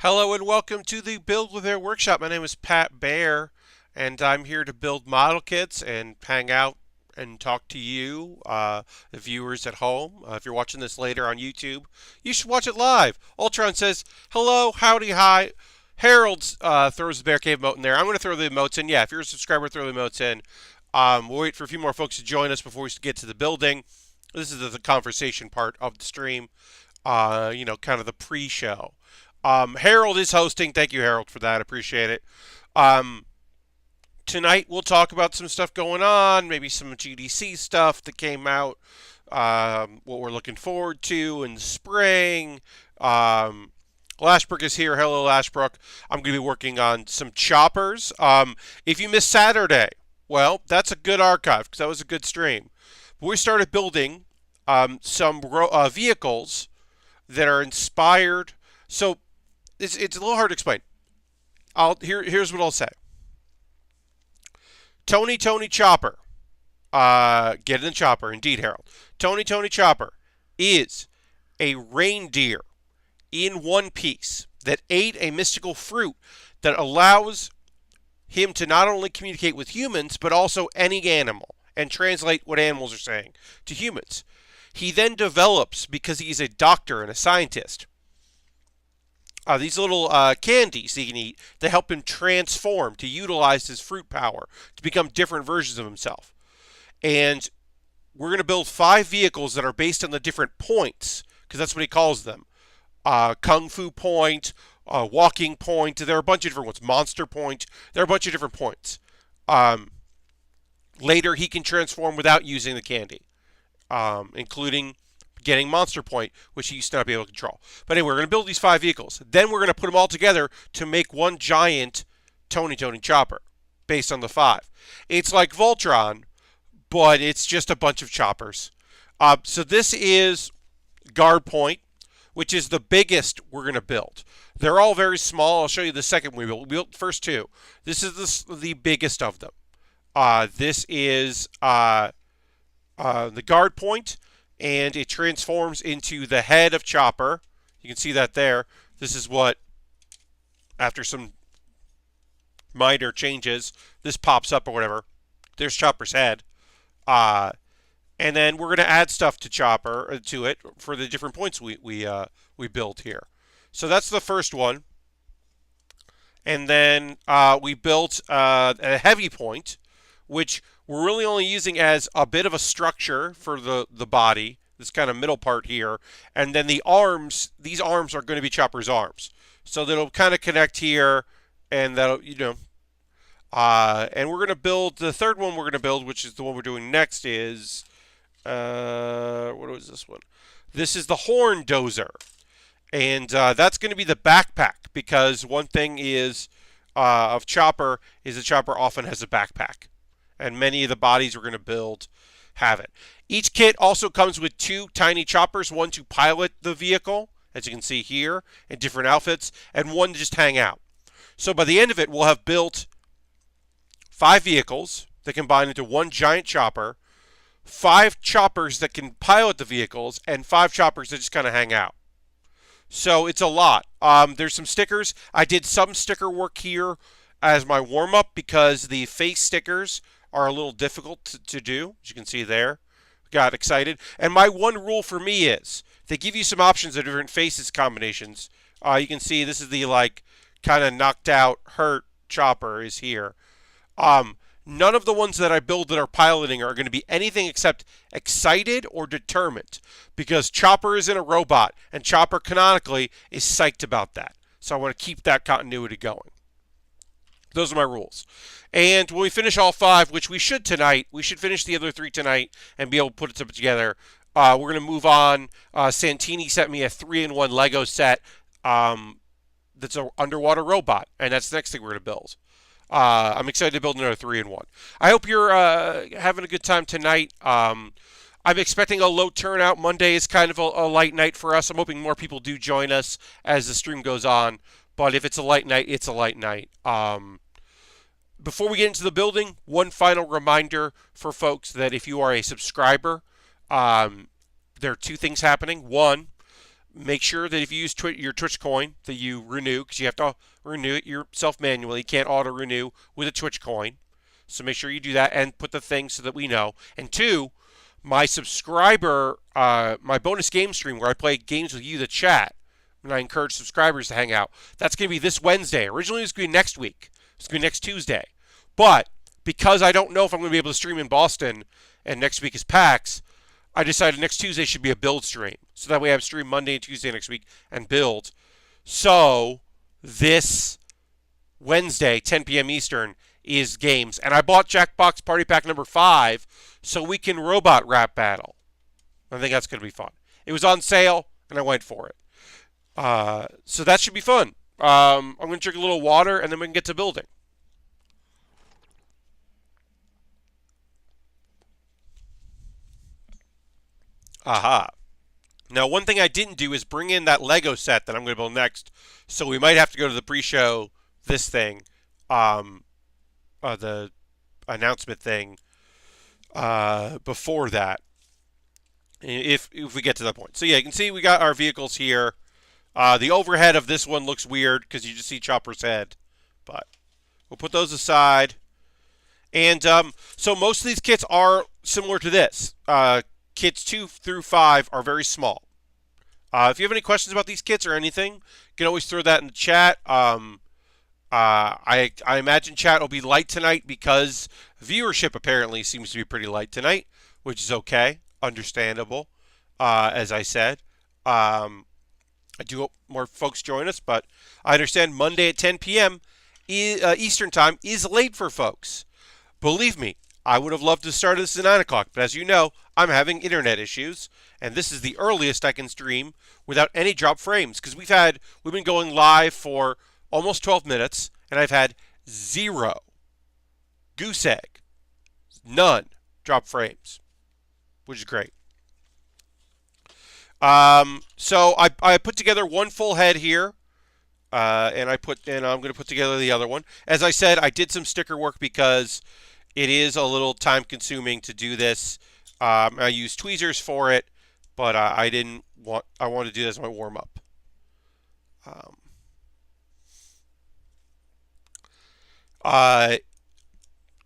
Hello and welcome to the Build with Baer Workshop. My name is Pat Baer, and I'm here to build model kits and hang out and talk to you, the viewers at home. If you're watching this later on YouTube, you should watch it live. Ultron says, hello, howdy, hi. Harold throws the Bear Cave emote in there. I'm going to throw the emotes in. Yeah, if you're a subscriber, throw the emotes in. We'll wait for a few more folks to join us before we get to the building. This is the conversation part of the stream, kind of the pre-show. Harold is hosting. Thank you, Harold, for that. Appreciate it. Um, Tonight we'll talk about some stuff going on, maybe some GDC stuff that came out, what we're looking forward to in the spring. Lashbrook is here. Hello, Lashbrook. I'm going to be working on some choppers. If you missed Saturday, well, that's a good archive because that was a good stream. But we started building some vehicles that are inspired. So it's a little hard to explain. Here's what I'll say. Tony Chopper. Get in the chopper. Indeed, Harold. Tony Chopper is a reindeer in one piece that ate a mystical fruit that allows him to not only communicate with humans, but also any animal and translate what animals are saying to humans. He then develops, because he's a doctor and a scientist, these little candies he can eat that help him transform, to utilize his fruit power, to become different versions of himself. And we're going to build 5 vehicles that are based on the different points, because that's what he calls them. Kung Fu point, walking point, there are a bunch of different ones. Monster point, there are a bunch of different points. Later, he can transform without using the candy, including getting Monster Point, which he used to not be able to control. But anyway, we're going to build these 5 vehicles. Then we're going to put them all together to make one giant Tony Chopper, based on the 5. It's like Voltron, but it's just a bunch of choppers. So this is Guard Point, which is the biggest we're going to build. They're all very small. I'll show you the second we built. We built the first 2. This is the biggest of them. This is the Guard Point, and it transforms into the head of Chopper. You can see that there. This is what, after some minor changes, this pops up or whatever. There's Chopper's head. And then we're going to add stuff to Chopper, to it, for the different points we build here. So that's the first one. And then we built a heavy point, which we're really only using as a bit of a structure for the body, this kind of middle part here. And then the arms, these arms are going to be Chopper's arms. So that'll kind of connect here, and that'll, and we're going to build, the third one we're going to build, which is the one we're doing next, is, what was this one? This is the Horn Dozer. And that's going to be the backpack, because one thing is, of Chopper, is that Chopper often has a backpack. And many of the bodies we're going to build have it. Each kit also comes with 2 tiny choppers, one to pilot the vehicle, as you can see here, in different outfits, and one to just hang out. So by the end of it, we'll have built 5 vehicles that combine into one giant chopper, 5 choppers that can pilot the vehicles, and 5 choppers that just kind of hang out. So it's a lot. There's some stickers. I did some sticker work here as my warm-up, because the face stickers are a little difficult to do, as you can see there. Got excited. And my one rule for me is, they give you some options of different faces combinations. You can see this is the, kind of knocked out, hurt Chopper is here. None of the ones that I build that are piloting are going to be anything except excited or determined, because Chopper isn't a robot, and Chopper canonically is psyched about that. So I want to keep that continuity going. Those are my rules. And when we finish all 5, which we should tonight, we should finish the other 3 tonight and be able to put it together. We're going to move on. Santini sent me a 3-in-1 Lego set that's an underwater robot, and that's the next thing we're going to build. I'm excited to build another 3-in-1. I hope you're having a good time tonight. I'm expecting a low turnout. Monday is kind of a light night for us. I'm hoping more people do join us as the stream goes on. But if it's a light night, it's a light night. Before we get into the building, one final reminder for folks that if you are a subscriber, there are 2 things happening. One, Make sure that if you use your Twitch coin that you renew, because you have to renew it yourself manually. You can't auto renew with a Twitch coin. So make sure you do that and put the thing so that we know. And two, my subscriber, my bonus game stream where I play games with you, the chat, and I encourage subscribers to hang out. That's going to be this Wednesday. Originally, it was going to be next week. It's going to be next Tuesday. But because I don't know if I'm going to be able to stream in Boston and next week is PAX, I decided next Tuesday should be a build stream. So that way I have stream Monday and Tuesday next week and build. So this Wednesday, 10 p.m. Eastern, is games. And I bought Jackbox Party Pack number 5 so we can robot rap battle. I think that's going to be fun. It was on sale, and I went for it. So that should be fun. I'm going to drink a little water, and then we can get to building. Aha. Now, one thing I didn't do is bring in that Lego set that I'm going to build next. So we might have to go to the pre-show, this thing, the announcement thing, before that, if we get to that point. So yeah, you can see we got our vehicles here. The overhead of this one looks weird because you just see Chopper's head, but we'll put those aside. And so most of these kits are similar to this. Kits 2 through 5 are very small. If you have any questions about these kits or anything, you can always throw that in the chat. I imagine chat will be light tonight because viewership apparently seems to be pretty light tonight, which is okay, understandable. As I said, I do hope more folks join us, but I understand Monday at 10 p.m. Eastern time is late for folks. Believe me, I would have loved to start this at 9 o'clock, but as you know, I'm having internet issues, and this is the earliest I can stream without any drop frames, because we've been going live for almost 12 minutes, and I've had 0 goose egg, none drop frames, which is great. So I put together one full head here, and I'm going to put together the other one. As I said, I did some sticker work because it is a little time consuming to do this. I used tweezers for it, but I wanted to do this as my warm up.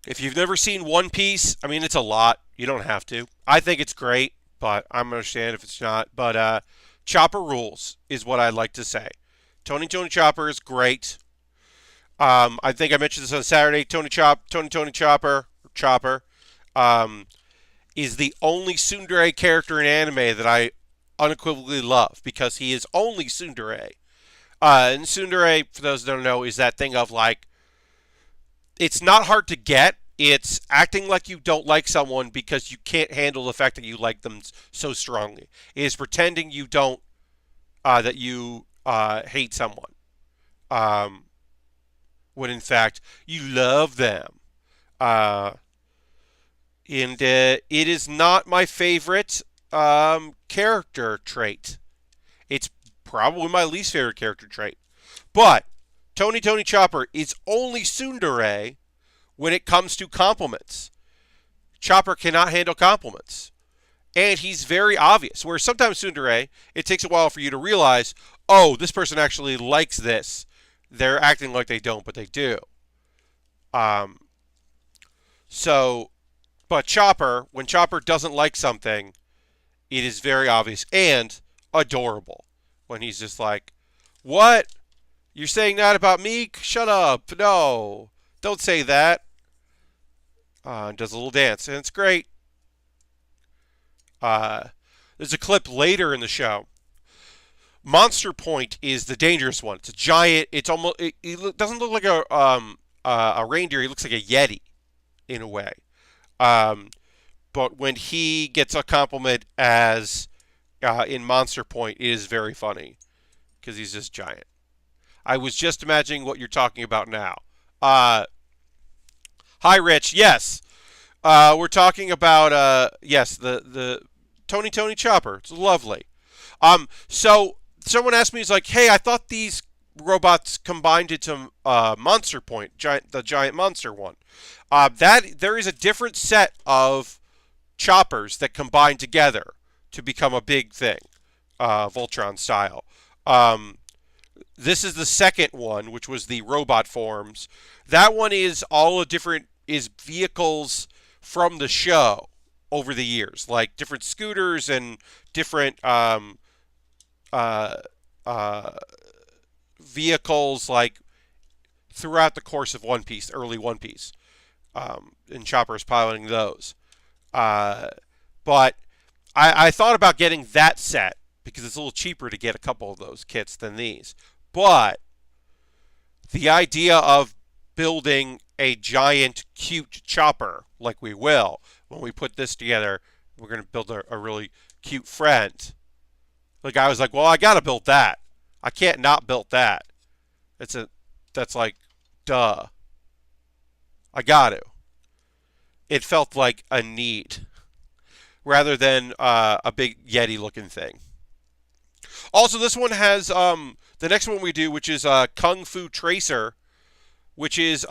If you've never seen One Piece, I mean, it's a lot. You don't have to. I think it's great, but I'm going to understand if it's not. But Chopper rules is what I'd like to say. Tony Chopper is great. I think I mentioned this on Saturday. Tony Chopper is the only tsundere character in anime that I unequivocally love because he is only tsundere. And tsundere, for those who don't know, is that thing of like, it's not hard to get. It's acting like you don't like someone because you can't handle the fact that you like them so strongly. It is pretending you don't, that you hate someone. When in fact you love them. And it is not my favorite character trait. It's probably my least favorite character trait. But Tony Chopper is only tsundere when it comes to compliments. Chopper cannot handle compliments. And he's very obvious. Where sometimes tsundere, it takes a while for you to realize, oh, this person actually likes this. They're acting like they don't, but they do. But Chopper, when Chopper doesn't like something, it is very obvious and adorable. When he's just like, what? You're saying that about me? Shut up. No. Don't say that. Does a little dance, and it's great. There's a clip later in the show. Monster Point is the dangerous one. It's a giant. It's almost. It doesn't look like a reindeer. He looks like a yeti, in a way. But when he gets a compliment as in Monster Point, it is very funny because he's just giant. I was just imagining what you're talking about now. Hi, Rich. Yes, we're talking about yes, the Tony Chopper. It's lovely. So someone asked me, he's like, hey, I thought these robots combined into Monster Point, the giant monster one. That there is a different set of choppers that combine together to become a big thing. Voltron style. Um, this is the second one, which was the robot forms. That one is all the different is vehicles from the show over the years, like different scooters and different uh, uh, vehicles, like throughout the course of One Piece, early One Piece, and Chopper's piloting those. Uh, but I thought about getting that set because it's a little cheaper to get a couple of those kits than these. But the idea of building a giant, cute chopper, like we will, when we put this together, we're going to build a really cute friend. Like, I was like, well, I got to build that. I can't not build that. That's like, duh. I got to. It felt like a need rather than a big Yeti looking thing. Also, this one has the next one we do, which is Kung Fu Tracer, which is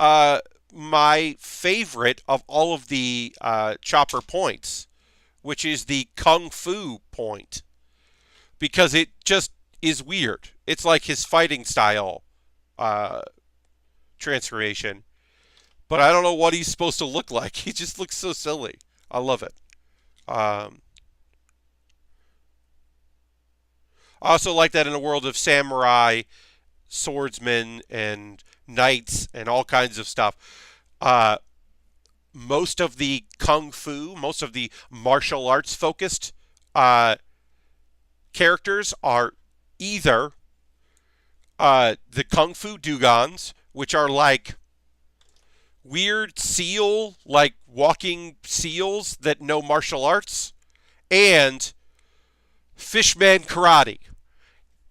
my favorite of all of the chopper points, which is the Kung Fu point, because it just is weird. It's like his fighting style transformation, but I don't know what he's supposed to look like. He just looks so silly. I love it. Um, I also like that in the world of samurai, swordsmen, and knights, and all kinds of stuff. Uh, most of the kung fu, most of the martial arts focused characters are either the kung fu dugons, which are like weird seal, like walking seals that know martial arts, and fishman karate.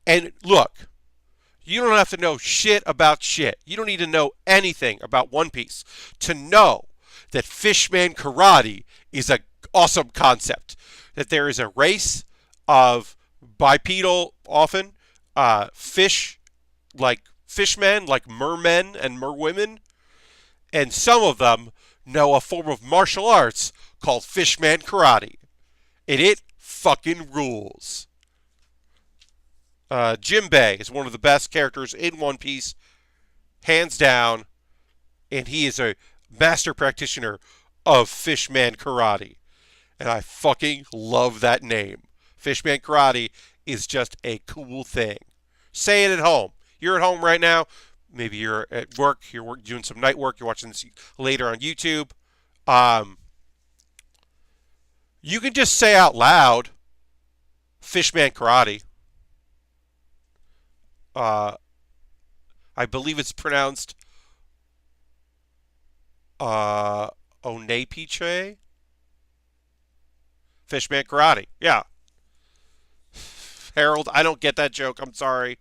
And look, you don't have to know shit about shit. You don't need to know anything about One Piece to know that fishman karate is an awesome concept. That there is a race of bipedal, often, fish, like fishmen, like mermen and merwomen, and some of them know a form of martial arts called fishman karate. And it fucking rules. Jinbei is one of the best characters in One Piece, hands down, and he is a master practitioner of Fishman Karate. And I fucking love that name. Fishman Karate is just a cool thing. Say it at home. You're at home right now. Maybe you're at work. You're doing some night work. You're watching this later on YouTube. You can just say out loud, Fishman Karate. I believe it's pronounced Onepiche? Fishman Karate. Yeah. Harold, I don't get that joke. I'm sorry.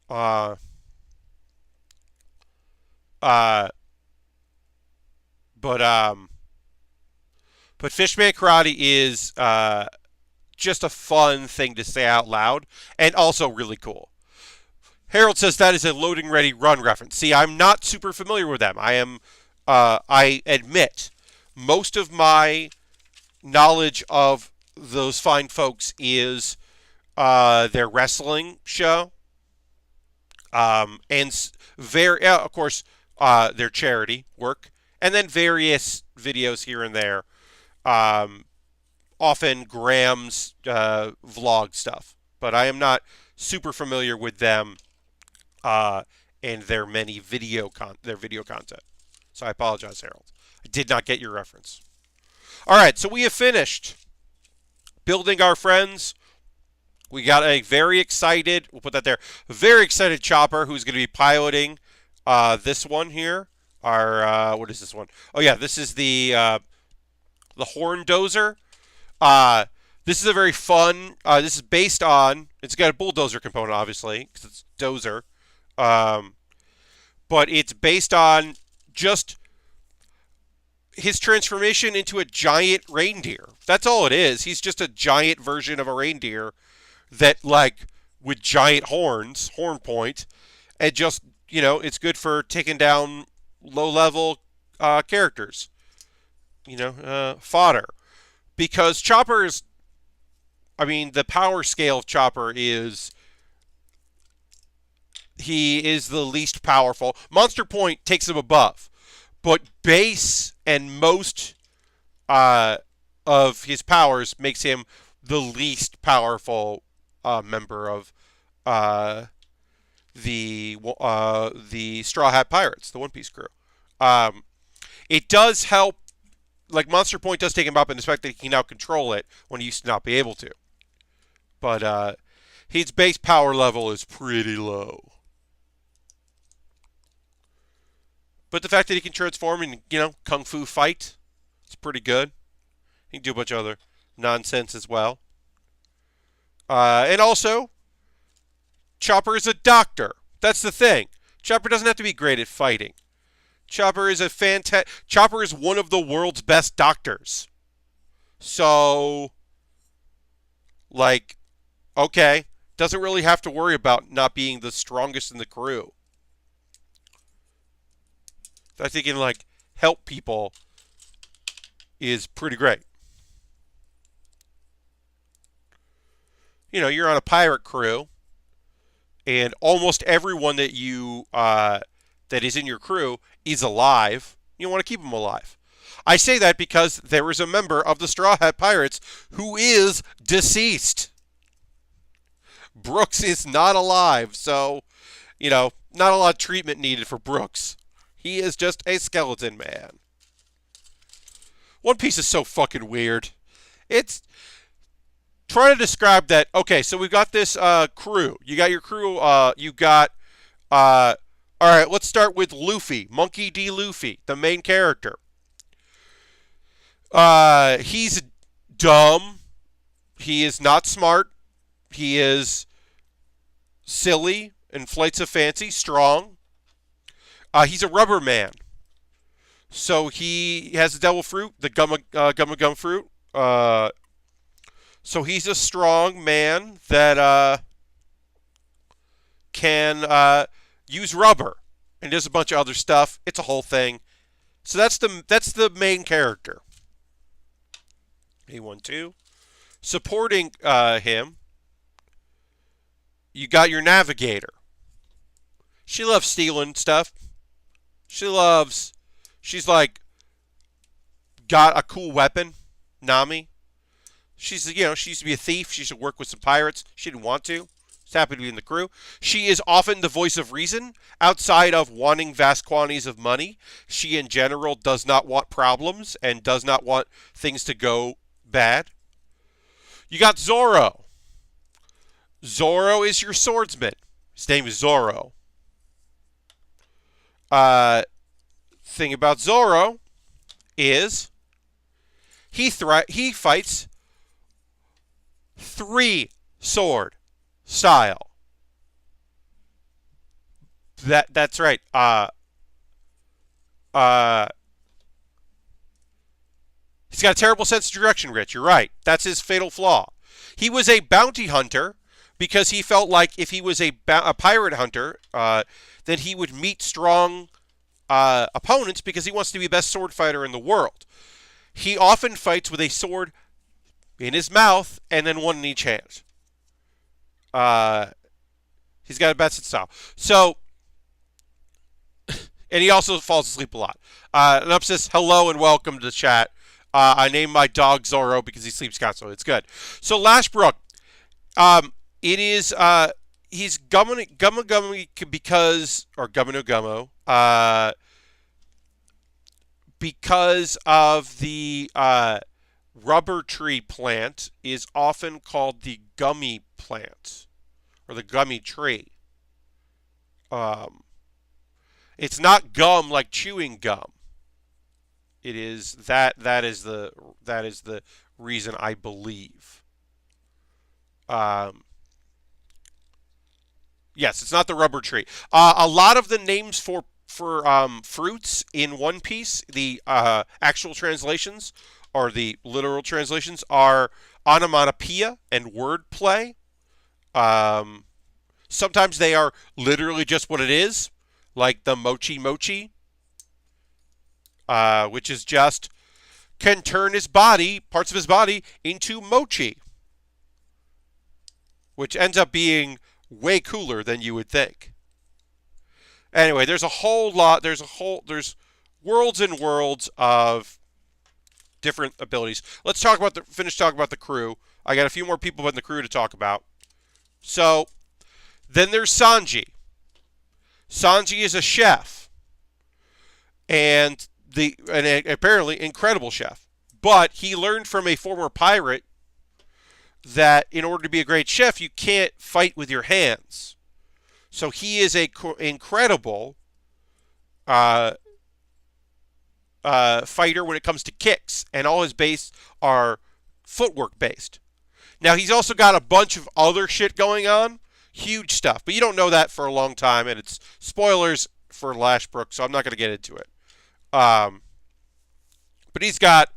Uh, uh, but Fishman Karate is just a fun thing to say out loud, and also really cool. Harold says that is a Loading Ready Run reference. See, I'm not super familiar with them. I admit, most of my knowledge of those fine folks is their wrestling show, and of course, their charity work, and then various videos here and there. Often Graham's vlog stuff, but I am not super familiar with them and their many video content. So I apologize, Harold. I did not get your reference. All right, so we have finished building our friends. We got a very excited, we'll put that there, a very excited Chopper who's going to be piloting this one here. What is this one? Oh yeah, this is the Horn Dozer. This is a very fun, this is based on, it's got a bulldozer component, obviously, because it's Dozer. But it's based on just his transformation into a giant reindeer. That's all it is. He's just a giant version of a reindeer that, like, with giant horns, horn point, and just, it's good for taking down low-level characters. Fodder. Because Chopper is, I mean, the power scale of Chopper is he is the least powerful. Monster Point takes him above, but base and most of his powers makes him the least powerful member of the Straw Hat Pirates, the One Piece crew. It does help. Like, Monster Point does take him up in the fact that he can now control it when he used to not be able to. But his base power level is pretty low. But the fact that he can transform and, kung fu fight, it's pretty good. He can do a bunch of other nonsense as well. And also, Chopper is a doctor. That's the thing. Chopper doesn't have to be great at fighting. Chopper is Chopper is one of the world's best doctors. So, like, okay, doesn't really have to worry about not being the strongest in the crew. I think he can, like, help people is pretty great. You're on a pirate crew, and almost everyone that that is in your crew is alive. You want to keep them alive. I say that because there is a member of the Straw Hat Pirates who is deceased. Brooks is not alive, so, not a lot of treatment needed for Brooks. He is just a skeleton man. One Piece is so fucking weird. It's trying to describe that. Okay, so we've got this crew. You got your crew. All right, let's start with Luffy, Monkey D. Luffy, the main character. He's dumb. He is not smart. He is silly and flights of fancy, strong. He's a rubber man. So he has the devil fruit, the gum fruit. So he's a strong man that can use rubber and does a bunch of other stuff. It's a whole thing. So that's the main character. A1-2. Supporting him, you got your navigator. She loves stealing stuff. She's like got a cool weapon, Nami. She used to be a thief. She used to work with some pirates. She didn't want to. She's happy to be in the crew. She is often the voice of reason outside of wanting vast quantities of money. She, in general, does not want problems and does not want things to go bad. You got Zoro. Zoro is your swordsman. His name is Zoro. Thing about Zoro is he fights 3-sword style. That's right. He's got a terrible sense of direction, Rich. You're right. That's his fatal flaw. He was a bounty hunter because he felt like if he was a pirate hunter, then he would meet strong opponents because he wants to be the best sword fighter in the world. He often fights with a sword in his mouth and then one in each hand. He's got a bad style. So, and he also falls asleep a lot. And says, hello and welcome to the chat. I named my dog Zorro because he sleeps constantly. It's good. So Lashbrook, it is he's Gummy because or Gummo because of the rubber tree plant is often called the gummy plant or the gummy tree. It's not gum like chewing gum. It is that is the reason I believe. Yes, it's not the rubber tree. A lot of the names for fruits in One Piece, the actual translations or the literal translations are onomatopoeia and wordplay. Sometimes they are literally just what it is, like the mochi mochi, which is just can turn parts of his body into mochi. which ends up being way cooler than you would think. Anyway, there's a whole lot. There's worlds and worlds of different abilities. Let's finish talking about the crew. I got a few more people in the crew to talk about. So then there's Sanji. Sanji is a chef, and an apparently incredible chef. But he learned from a former pirate that in order to be a great chef, you can't fight with your hands. So he is a incredible fighter when it comes to kicks, and all his base are footwork based. Now he's also got a bunch of other shit going on, huge stuff, but you don't know that for a long time, and it's spoilers for Lashbrook, so I'm not going to get into it. But he's got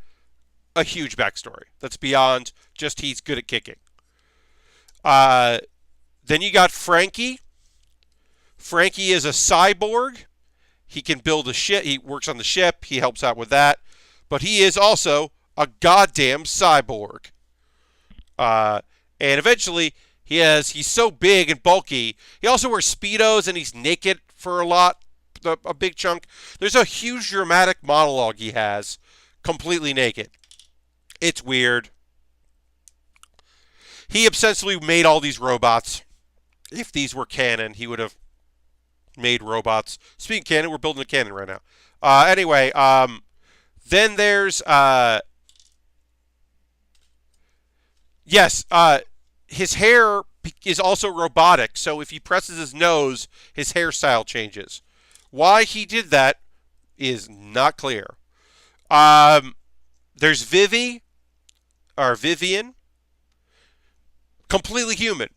a huge backstory that's beyond just he's good at kicking. Then you got Frankie. Frankie is a cyborg. He can build a ship. He works on the ship. He helps out with that. But he is also a goddamn cyborg. And eventually, he's so big and bulky. He also wears Speedos, and he's naked for a big chunk. There's a huge dramatic monologue he has, completely naked. It's weird. He obsessively made all these robots. If these were canon, he would have made robots. Speaking of canon, we're building a cannon right now. Anyway, then there's his hair is also robotic. So if he presses his nose, his hairstyle changes. Why he did that is not clear. There's Vivian, completely human,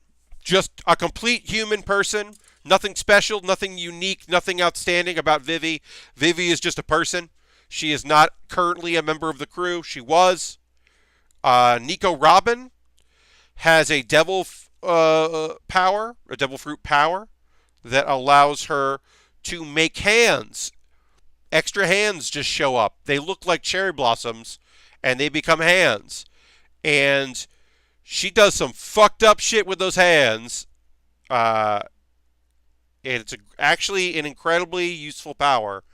just a complete human person. Nothing special, nothing unique, nothing outstanding about Vivi. Vivi is just a person. She is not currently a member of the crew. She was. Nico Robin has a devil power, a devil fruit power, that allows her to make hands. Extra hands just show up. They look like cherry blossoms, and they become hands. And she does some fucked up shit with those hands. And it's actually an incredibly useful power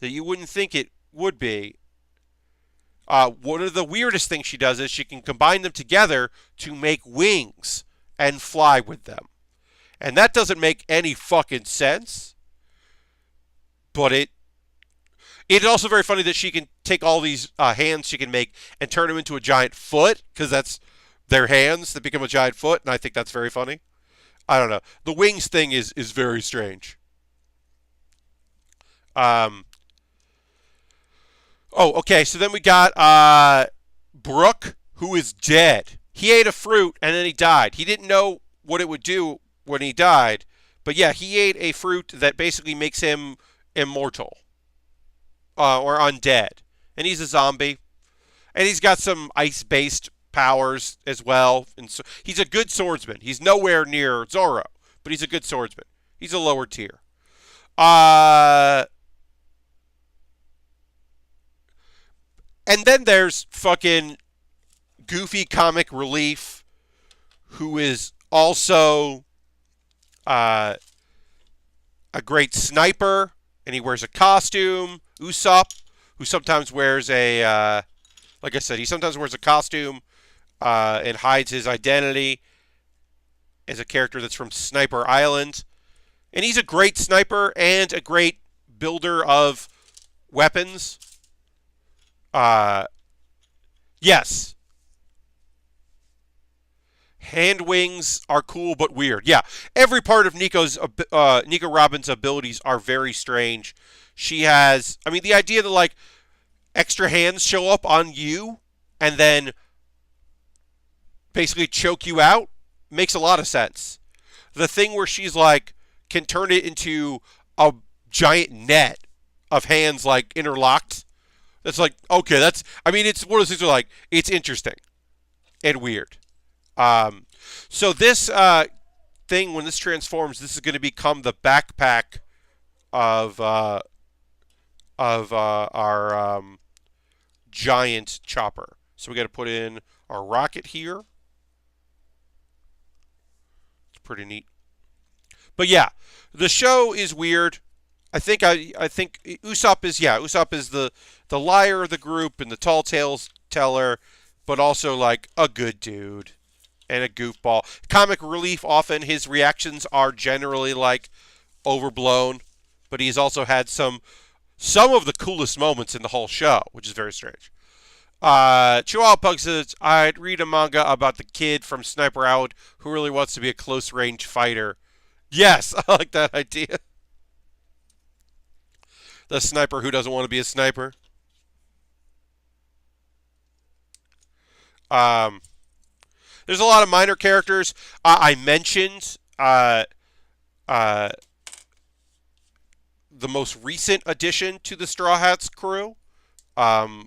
that you wouldn't think it would be. One of the weirdest things she does is she can combine them together to make wings and fly with them. And that doesn't make any fucking sense. But it's also very funny that she can take all these hands she can make and turn them into a giant foot, because that's their hands that become a giant foot, and I think that's very funny. I don't know. The wings thing is very strange. Okay. So then we got Brooke, who is dead. He ate a fruit and then he died. He didn't know what it would do when he died. But yeah, he ate a fruit that basically makes him immortal. Or undead. And he's a zombie. And he's got some ice-based powers as well. And so he's a good swordsman. He's nowhere near Zoro, but he's a good swordsman. He's a lower tier. And then there's fucking goofy comic relief, who is also a great sniper, and he wears a costume. Usopp, who sometimes wears like I said, he sometimes wears a costume and hides his identity as a character that's from Sniper Island. And he's a great sniper and a great builder of weapons. Yes. Hand wings are cool but weird. Yeah, every part of Nico Robin's abilities are very strange. She has, the idea that like extra hands show up on you and then basically choke you out makes a lot of sense. The thing where she's like can turn it into a giant net of hands like interlocked. That's like, okay, it's one of those things where like it's interesting and weird. So this thing, when this transforms, this is going to become the backpack of our giant chopper. So we got to put in our rocket here. pretty neat. But yeah, the show is weird. I think Usopp is the liar of the group and the tall tales teller, but also like a good dude and a goofball. Comic relief, often his reactions are generally like overblown, but he's also had some of the coolest moments in the whole show, which is very strange. Chihuahua Pug says, I'd read a manga about the kid from Sniper Out who really wants to be a close range fighter. Yes, I like that idea. The sniper who doesn't want to be a sniper. Um, there's a lot of minor characters. I mentioned uh, the most recent addition to the Straw Hats crew,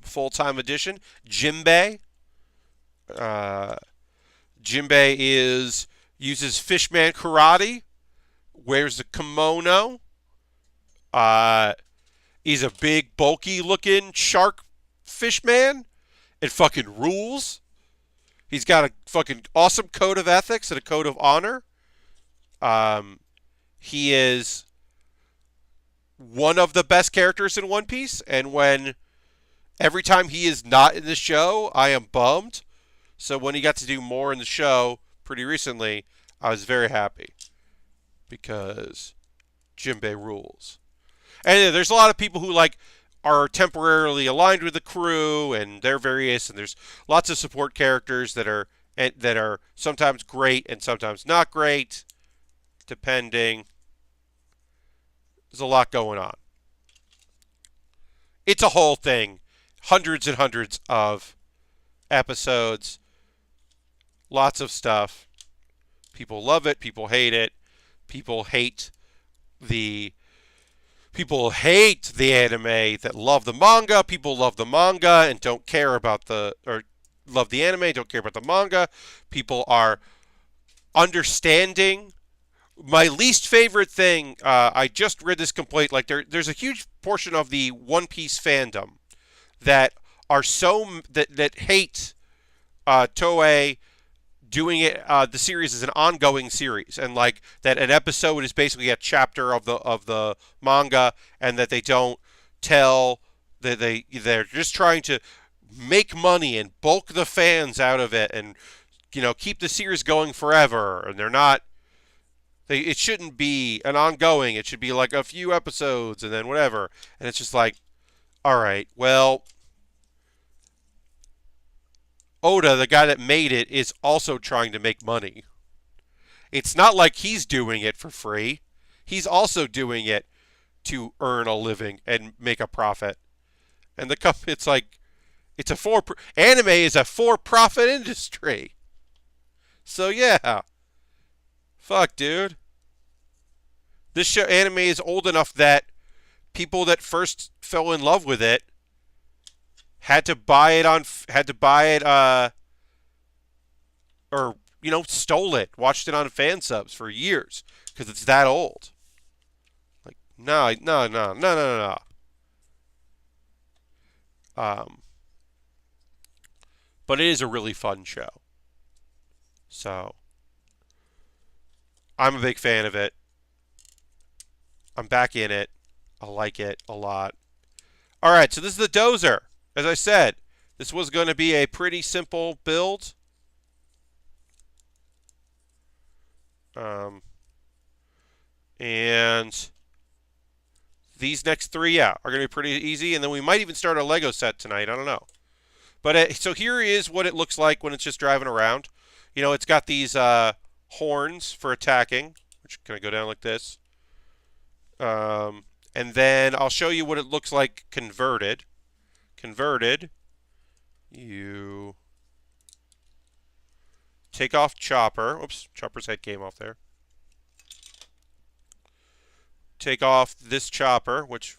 full-time addition, Jimbei. Uh, Jimbei uses fishman karate, wears a kimono. Uh, he's a big, bulky-looking shark fishman. It fucking rules. He's got a fucking awesome code of ethics and a code of honor. He is one of the best characters in One Piece, and every time he is not in the show, I am bummed. So when he got to do more in the show pretty recently, I was very happy because Jimbei rules. And there's a lot of people who like are temporarily aligned with the crew, and they're various, and there's lots of support characters that are sometimes great and sometimes not great, depending. There's a lot going on. It's a whole thing. Hundreds and hundreds of episodes. Lots of stuff. People love it. People hate it. People hate the anime that love the manga. People love the manga and don't care about or love the anime, don't care about the manga. People are understanding. My least favorite thing, I just read this complaint, like there's a huge portion of the One Piece fandom that are that hate Toei doing it, the series is an ongoing series, and like that an episode is basically a chapter of the manga, and that they don't tell that they're just trying to make money and bulk the fans out of it, and keep the series going forever, and they're not. It shouldn't be an ongoing. It should be like a few episodes and then whatever. And it's just like, all right, well, Oda, the guy that made it, is also trying to make money. It's not like he's doing it for free. He's also doing it to earn a living and make a profit. And the company, it's like, anime is a for-profit industry. So yeah. Fuck, dude. This anime is old enough that people that first fell in love with it had to buy it or stole it, watched it on fan subs for years because it's that old. Like, no. But it is a really fun show. So I'm a big fan of it. I'm back in it. I like it a lot. All right, so this is the dozer. As I said, this was going to be a pretty simple build. And these next three, are going to be pretty easy. And then we might even start a Lego set tonight. I don't know. But so here is what it looks like when it's just driving around. It's got these horns for attacking, which can go down like this. And then I'll show you what it looks like converted. Converted, you take off Chopper. Oops, Chopper's head came off there. Take off this Chopper, which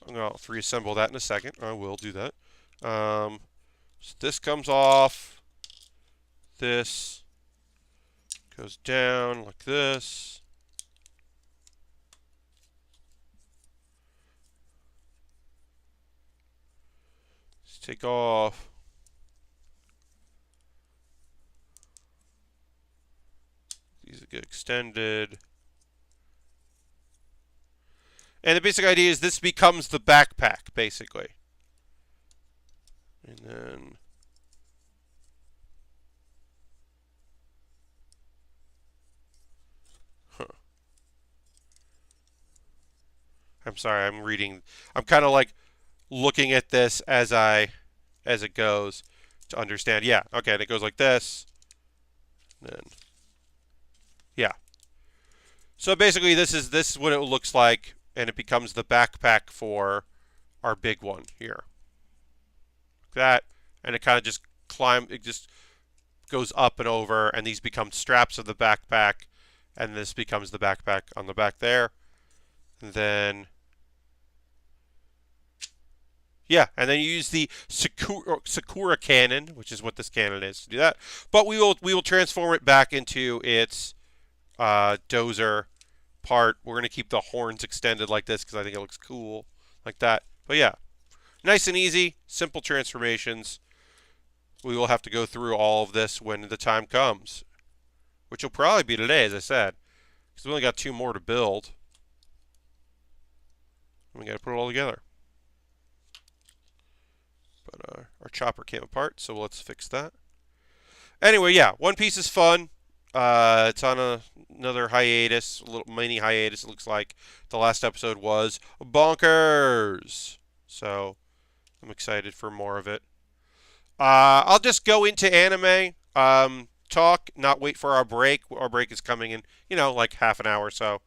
I'm going to reassemble that in a second. I will do that. So this comes off. This goes down like this. Let's take off these get extended. And the basic idea is this becomes the backpack, basically. And then... I'm sorry, I'm reading. I'm kind of like looking at this as it goes to understand. Yeah, okay, and it goes like this. And then, yeah. So basically, this is what it looks like, and it becomes the backpack for our big one here. Like that, and it kind of just it just goes up and over, and these become straps of the backpack, and this becomes the backpack on the back there. And then, yeah, and then you use the Sakura cannon, which is what this cannon is, to do that. But we will transform it back into its dozer part. We're going to keep the horns extended like this because I think it looks cool like that. But yeah, nice and easy, simple transformations. We will have to go through all of this when the time comes, which will probably be today, as I said, because we only got 2 more to build. And we got to put it all together. But our chopper came apart, so let's fix that. Anyway, yeah, One Piece is fun. It's on another hiatus, a little mini hiatus, it looks like. The last episode was bonkers. So I'm excited for more of it. I'll just go into anime talk, not wait for our break. Our break is coming in, like half an hour, so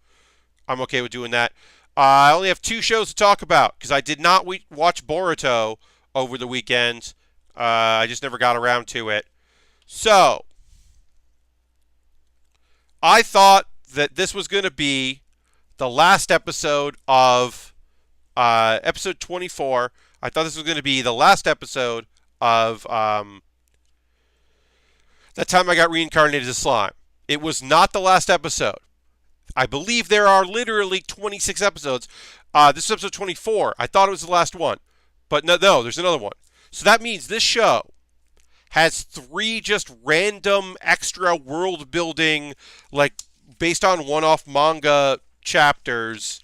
I'm okay with doing that. I only have 2 shows to talk about because I did not watch Boruto over the weekend. I just never got around to it. So, I thought that this was going to be the last episode of episode 24. I thought this was going to be the last episode of that time I got reincarnated as slime. It was not the last episode. I believe there are literally 26 episodes. This is episode 24. I thought it was the last one. But no, there's another one. So that means this show has 3 just random extra world building, like based on one-off manga chapters,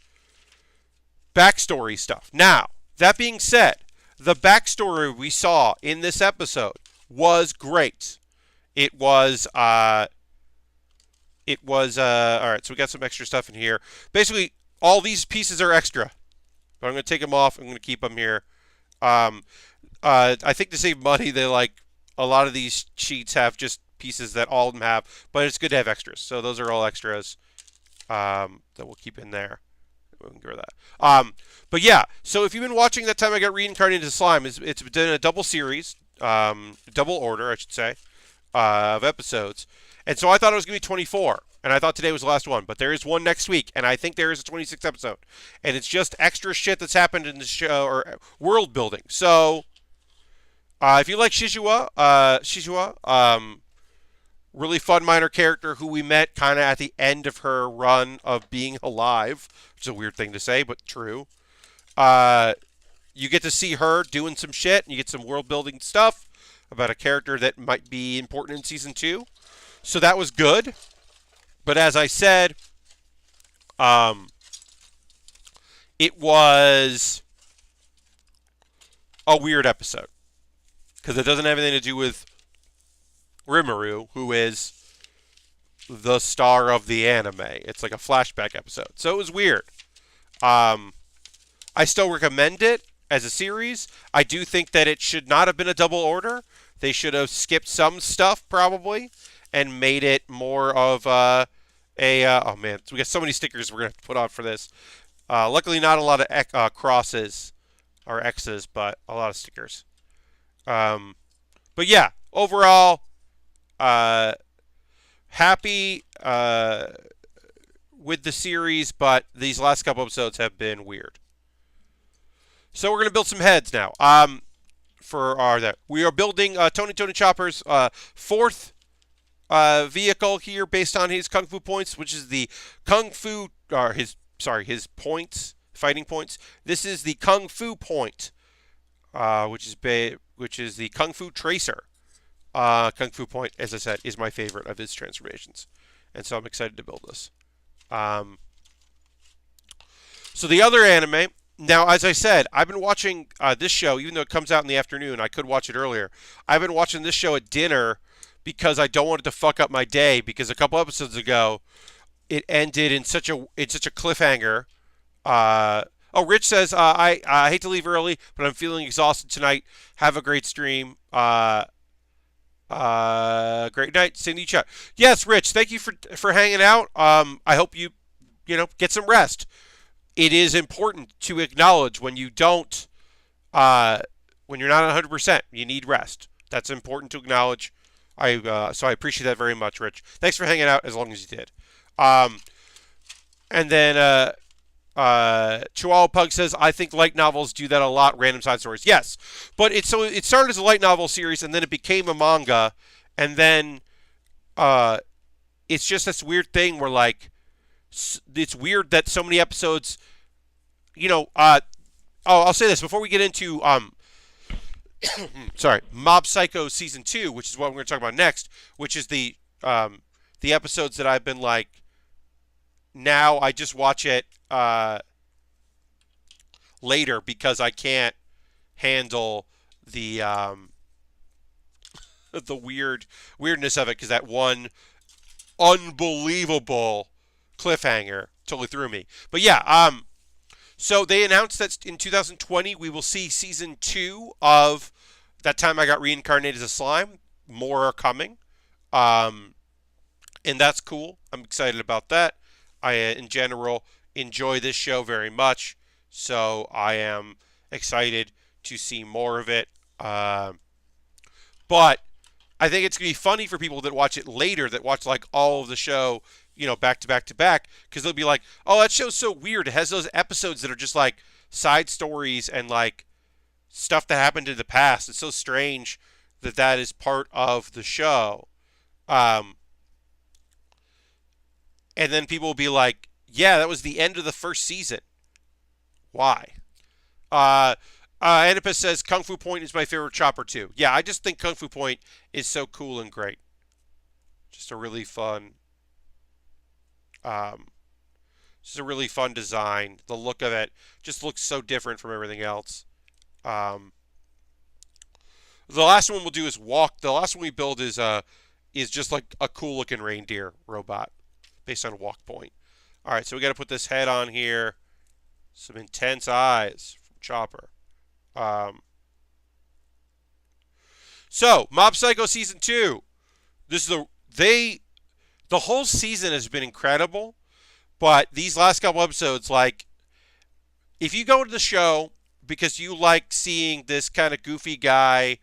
backstory stuff. Now, that being said, the backstory we saw in this episode was great. It was all right, so we got some extra stuff in here. Basically, all these pieces are extra. But I'm going to take them off. I'm going to keep them here. I think to save money, they a lot of these sheets have just pieces that all of them have, but it's good to have extras. So those are all extras that we'll keep in there. We can go with that. But yeah, so if you've been watching That Time I Got Reincarnated as Slime, it's been a double series, double order, I should say, of episodes. And so I thought it was going to be 24, and I thought today was the last one. But there is one next week, and I think there is a 26th episode. And it's just extra shit that's happened in the show, or world building. So, if you like Shizua, really fun minor character who we met kind of at the end of her run of being alive, which is a weird thing to say, but true. You get to see her doing some shit, and you get some world building stuff about a character that might be important in Season 2. So that was good. But as I said, it was a weird episode. Because it doesn't have anything to do with Rimuru, who is the star of the anime. It's like a flashback episode. So it was weird. I still recommend it as a series. I do think that it should not have been a double order. They should have skipped some stuff, probably, and made it more of oh man, we got so many stickers we're going to have to put on for this. Luckily, not a lot of crosses or X's, but a lot of stickers. But yeah, overall, happy with the series, but these last couple episodes have been weird. So we're going to build some heads now. We are building Tony Chopper's 4th vehicle here based on his Kung Fu points, which is the his points, fighting points. This is the Kung Fu point, which is the Kung Fu Tracer. Kung Fu point, as I said, is my favorite of his transformations. and so I'm excited to build this. Um, so the other anime. Now, as I said, I've been watching this show, even though it comes out in the afternoon. I could watch it earlier. I've been watching this show at dinner because I don't want it to fuck up my day. Because a couple episodes ago, it ended in such a cliffhanger. Rich says, I hate to leave early, but I'm feeling exhausted tonight. Have a great stream. Great night. Cindy chat. Yes, Rich. Thank you for hanging out. I hope you get some rest. It is important to acknowledge when you don't, when you're not 100%. You need rest. That's important to acknowledge. So I appreciate that very much, Rich. Thanks for hanging out as long as you did. And then Chihuahua Pug says, I think light novels do that a lot, random side stories. Yes, but it started as a light novel series, and then it became a manga, and then it's just this weird thing where, like, it's weird that so many episodes, I'll say this before we get into, sorry, Mob Psycho Season 2, which is what we're going to talk about next, which is the episodes that I've been, like, now I just watch it later because I can't handle the the weirdness of it, because that one unbelievable cliffhanger totally threw me. But yeah, so they announced that in 2020 we will see season 2 of That Time I Got Reincarnated as a Slime. More are coming, and that's cool. I'm excited about that. I, in general, enjoy this show very much, so I am excited to see more of it. But I think it's going to be funny for people that watch it later, that watch, like, all of the show, back to back to back, because they'll be like, oh, that show's so weird. It has those episodes that are just, like, side stories and, like, stuff that happened in the past. It's so strange that is part of the show. And then people will be like, yeah, that was the end of the first season. Why? Oedipus says, Kung Fu Point is my favorite Chopper too. Yeah, I just think Kung Fu Point is so cool and great. Just a really fun, design. The look of it just looks so different from everything else. The last one we'll do is Walk. The last one we build is just like a cool looking reindeer robot based on Walk Point. All right, so we got to put this head on here. Some intense eyes from Chopper. So Mob Psycho Season 2. This is the whole season has been incredible, but these last couple episodes, like, if you go to the show because you like seeing this kind of goofy guy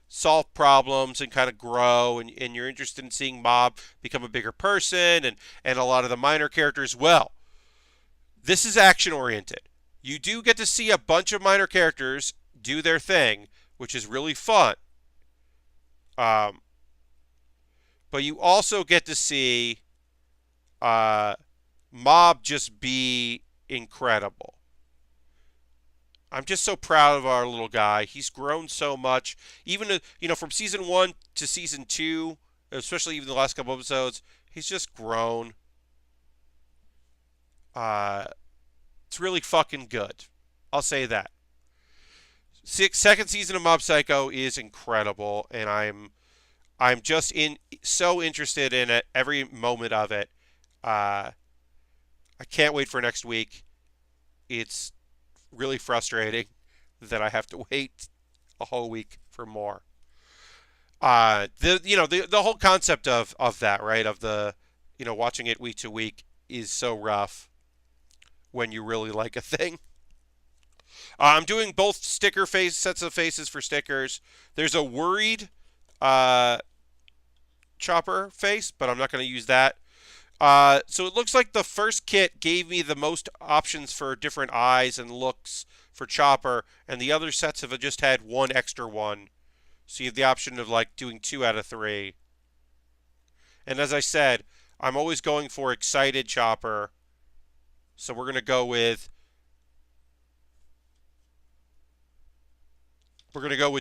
solve problems and kind of grow, and you're interested in seeing Mob become a bigger person and a lot of the minor characters, well, this is action-oriented. You do get to see a bunch of minor characters do their thing, which is really fun. But you also get to see Mob just be incredible. I'm just so proud of our little guy. He's grown so much. Even, from season 1 to season 2, especially even the last couple episodes, he's just grown. It's really fucking good. I'll say that. Second season of Mob Psycho is incredible, and I'm just so interested in it, every moment of it. I can't wait for next week. It's really frustrating that I have to wait a whole week for more. The whole concept of that, right? Of the watching it week to week is so rough when you really like a thing. I'm doing both sets of faces for stickers. There's a worried Chopper face, but I'm not going to use that. So it looks like the first kit gave me the most options for different eyes and looks for Chopper, and the other sets have just had one extra one. So you have the option of, like, doing 2 out of 3. And as I said, I'm always going for excited Chopper. So we're going to go with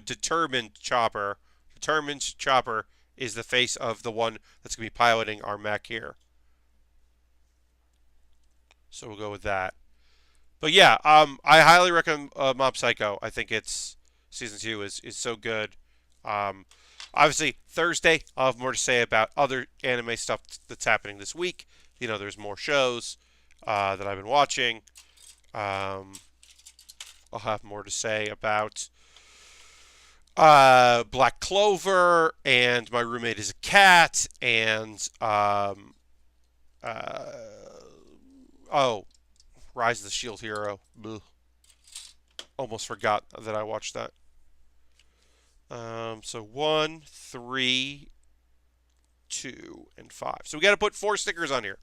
determined Chopper. Determined Chopper is the face of the one that's going to be piloting our mech here. So we'll go with that. But yeah, I highly recommend Mob Psycho. I think it's season 2 is so good. Um, Obviously Thursday I'll have more to say about other anime stuff that's happening this week. There's more shows that I've been watching. Um, I'll have more to say about Black Clover and My Roommate is a Cat and uh, oh, Rise of the Shield Hero. Blech. Almost forgot that I watched that. So 1, 3, 2, and 5. So we got to put 4 stickers on here.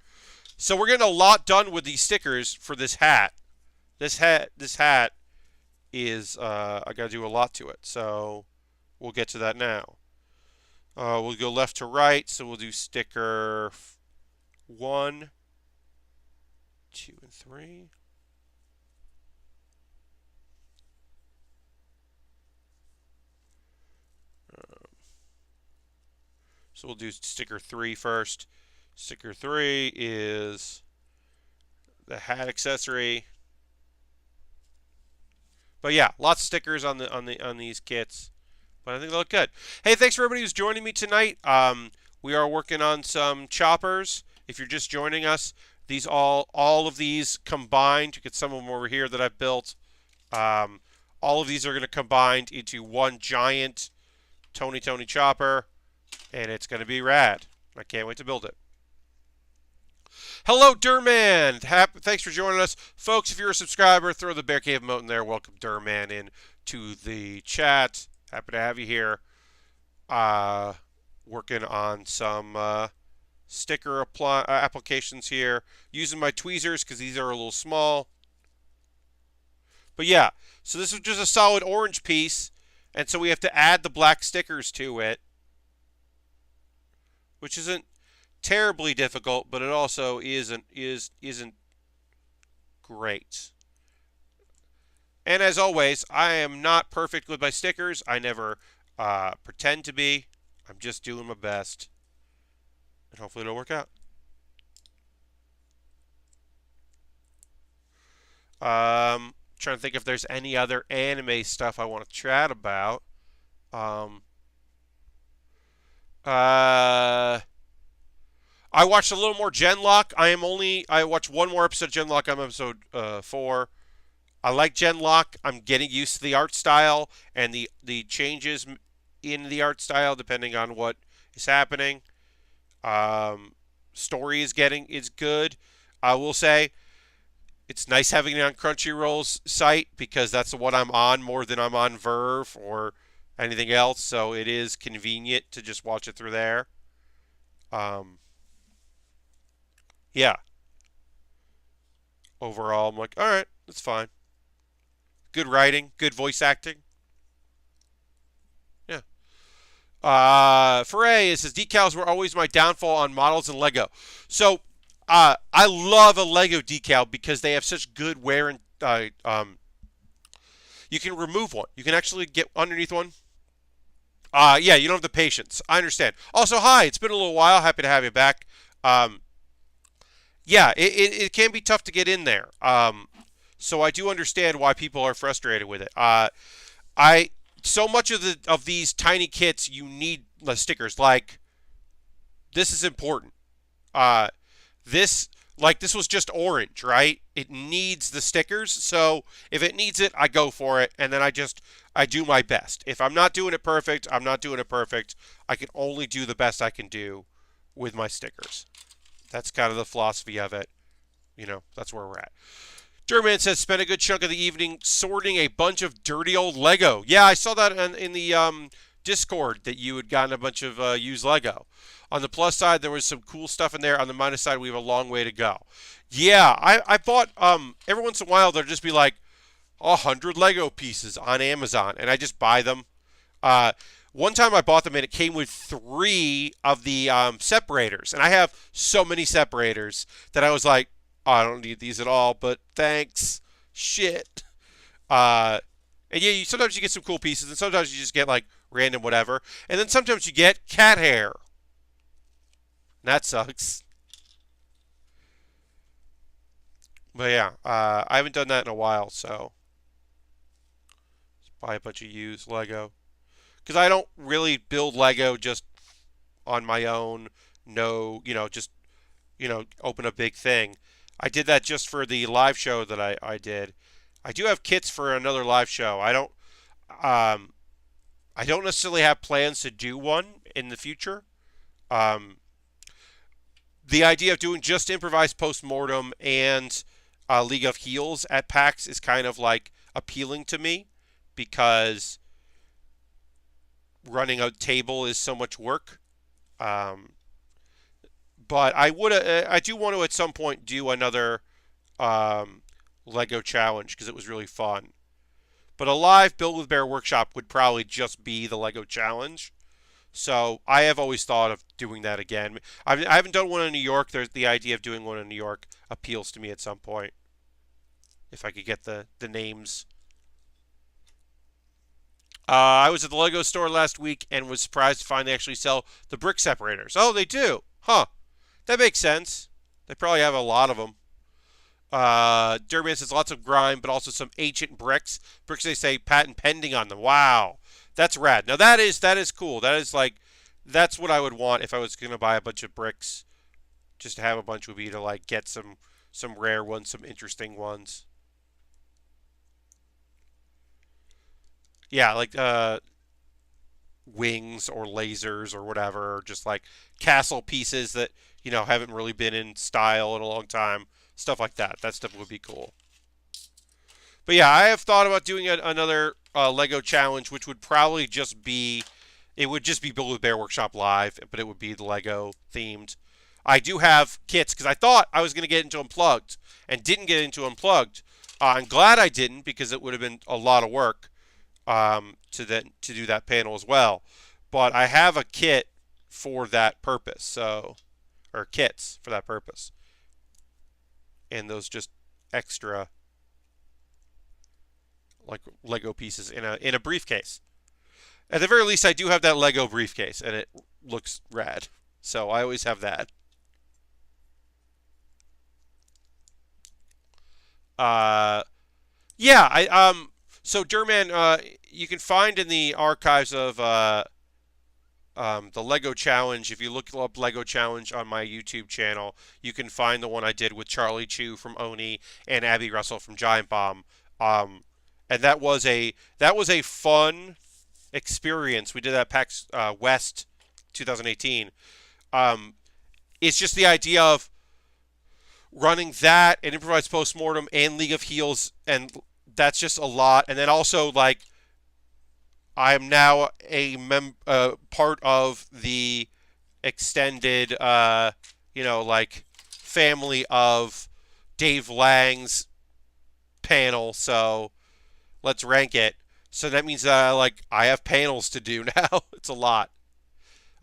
So we're getting a lot done with these stickers for this hat. This hat is I got to do a lot to it. So we'll get to that now. We'll go left to right. So we'll do sticker 1, 2, and 3. So we'll do sticker 3 first. Sticker 3 is the hat accessory. But yeah, lots of stickers on these kits. But I think they look good. Hey, thanks for everybody who's joining me tonight. We are working on some choppers. If you're just joining us, these all of these combined. You get some of them over here that I've built. All of these are going to combine into one giant Tony chopper. And it's going to be rad. I can't wait to build it. Hello, Durman. Thanks for joining us. Folks, if you're a subscriber, throw the Bear Cave emote in there. Welcome Durman in to the chat. Happy to have you here. Working on some sticker applications here. Using my tweezers because these are a little small. But yeah, so this is just a solid orange piece. And so we have to add the black stickers to it, which isn't terribly difficult, but it also isn't great. And as always, I am not perfect with my stickers. I never pretend to be. I'm just doing my best, and hopefully it'll work out. Trying to think if there's any other anime stuff I want to chat about. I watched a little more Genlock. I watched one more episode of Genlock. I'm episode 4. I like Genlock. I'm getting used to the art style and the changes in the art style depending on what is happening. Story is good. I will say it's nice having it on Crunchyroll's site because that's what I'm on more than I'm on Verve or anything else. So it is convenient to just watch it through there. Yeah. Overall, I'm like, all right, that's fine. Good writing, good voice acting. Yeah. Foray, it says decals were always my downfall on models and Lego. So, I love a Lego decal because they have such good wear and you can remove one. You can actually get underneath one. Yeah, you don't have the patience. I understand. Also, hi, it's been a little while. Happy to have you back. Yeah, it can be tough to get in there. So I do understand why people are frustrated with it. So much of these tiny kits you need stickers. Like this is important. This was just orange, right? It needs the stickers. So if it needs it, I go for it, and then I do my best. If I'm not doing it perfect, I'm not doing it perfect. I can only do the best I can do with my stickers. That's kind of the philosophy of it. That's where we're at. German says, spent a good chunk of the evening sorting a bunch of dirty old Lego. Yeah, I saw that in the Discord that you had gotten a bunch of used Lego. On the plus side, there was some cool stuff in there. On the minus side, we have a long way to go. Yeah, I bought, every once in a while, there'll just be like 100 Lego pieces on Amazon, and I just buy them. One time I bought them and it came with 3 of the separators. And I have so many separators that I was like, oh, I don't need these at all, but thanks. Shit. And yeah, sometimes you get some cool pieces and sometimes you just get like random whatever. And then sometimes you get cat hair. That sucks. But yeah, I haven't done that in a while, so buy a bunch of used Lego because I don't really build Lego just on my own. No, just open a big thing. I did that just for the live show that I did. I do have kits for another live show. Um, I don't necessarily have plans to do one in the future. Um, the idea of doing just improvised postmortem and League of Heels at PAX is kind of like appealing to me because running a table is so much work. Um, but I do want to at some point do another um, Lego challenge because it was really fun. But a live build with Baer Workshop would probably just be the Lego challenge. So I have always thought of doing that again. I haven't done one in New York. There's the idea of doing one in New York appeals to me at some point if I could get the names. I was at the Lego store last week and was surprised to find they actually sell the brick separators. Oh, they do, huh? That makes sense. They probably have a lot of them. Durban says lots of grime, but also some ancient bricks. Bricks they say patent pending on them. Wow, that's rad. Now that is cool. That's what I would want if I was gonna buy a bunch of bricks. Just to have a bunch would be to like get some rare ones, some interesting ones. Yeah, like wings or lasers or whatever, or just like castle pieces that haven't really been in style in a long time. Stuff like that. That stuff would be cool. But yeah, I have thought about doing another Lego challenge, which would probably just be, it would just be Build with Baer Workshop Live, but it would be the Lego themed. I do have kits because I thought I was going to get into Unplugged and didn't get into Unplugged. I'm glad I didn't because it would have been a lot of work to do that panel as well. But I have a kit for that purpose, or kits for that purpose, and those just extra like Lego pieces in a briefcase. At the very least, I do have that Lego briefcase, and it looks rad. So I always have that. Uh, yeah, So Durman, you can find in the archives of the Lego Challenge. If you look up Lego Challenge on my YouTube channel, you can find the one I did with Charlie Chu from Oni and Abby Russell from Giant Bomb. And that was a fun experience. We did that PAX West 2018. Um, it's just the idea of running that and improvised postmortem and League of Heels, and that's just a lot. And then also like I am now part of the extended, like family of Dave Lang's panel. So let's rank it. So that means like I have panels to do now. It's a lot.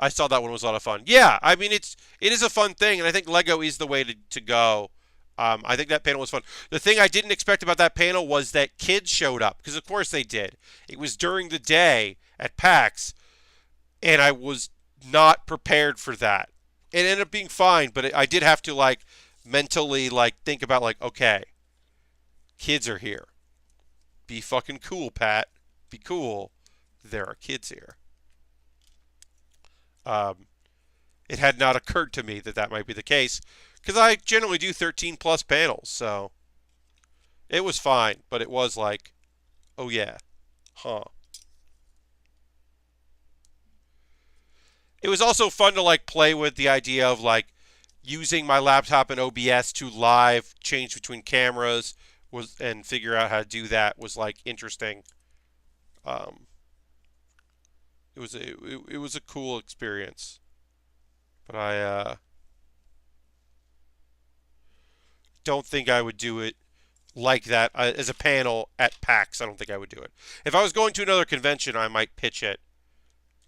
I saw that one was a lot of fun. Yeah, I mean it is a fun thing, and I think Lego is the way to go. I think that panel was fun. The thing I didn't expect about that panel was that kids showed up, because of course they did. It was during the day at PAX, and I was not prepared for that. It ended up being fine, but I did have to like mentally like think about like, okay, kids are here. Be fucking cool, Pat. Be cool. There are kids here. Um, it had not occurred to me that that might be the case because I generally do 13 plus panels, so it was fine, but it was like, oh yeah, huh. It was also fun to like play with the idea of like using my laptop and OBS to live change between cameras and figure out how to do that was like interesting. Um, it was a cool experience, but I don't think I would do it like that as a panel at PAX. I don't think I would do it. If I was going to another convention, I might pitch it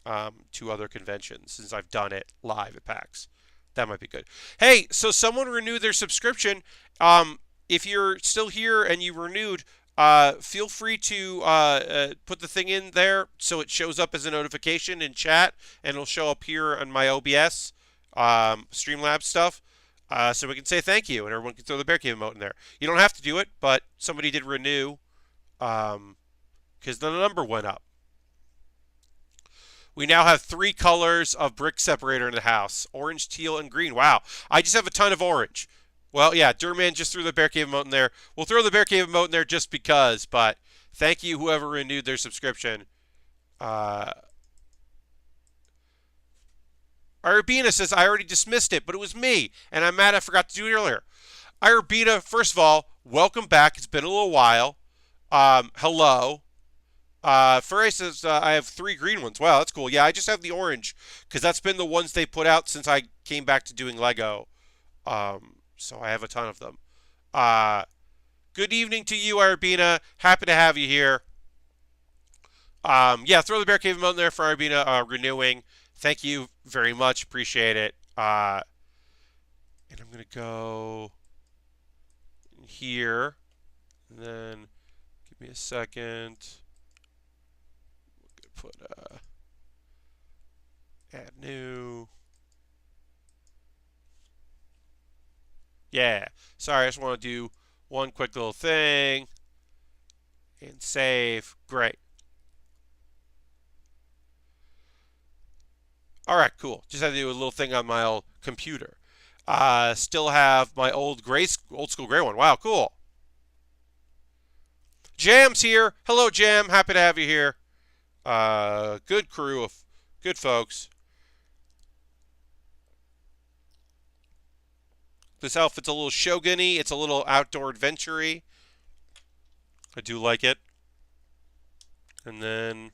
to other conventions since I've done it live at PAX. That might be good. Hey, so someone renewed their subscription. If you're still here and you renewed, feel free to put the thing in there so it shows up as a notification in chat, and it'll show up here on my OBS Streamlabs stuff. so we can say thank you, and everyone can throw the Bear Cave emote in there. You don't have to do it, but somebody did renew because the number went up. We now have 3 colors of brick separator in the house. Orange, teal, and green. Wow. I just have a ton of orange. Well, yeah, Durman just threw the Bear Cave emote in there. We'll throw the Bear Cave emote in there just because, but thank you whoever renewed their subscription. Irabina says, I already dismissed it, but it was me, and I'm mad I forgot to do it earlier. Irabina, first of all, welcome back. It's been a little while. Hello. Furry says, I have 3 green ones. Wow, that's cool. Yeah, I just have the orange, because that's been the ones they put out since I came back to doing Lego. So I have a ton of them. Good evening to you, Irabina. Happy to have you here. Yeah, throw the Bear Cave emote in there for Irabina renewing. Thank you very much. Appreciate it. And I'm going to go here. And then give me a second. I'm going to put add new. Yeah. Sorry, I just want to do one quick little thing. And save. Great. All right, cool. Just had to do a little thing on my old computer. Still have my old school gray one. Wow, cool. Jam's here. Hello, Jam. Happy to have you here. Good crew of good folks. This outfit's a little shogun-y. It's a little outdoor adventure-y. I do like it. And then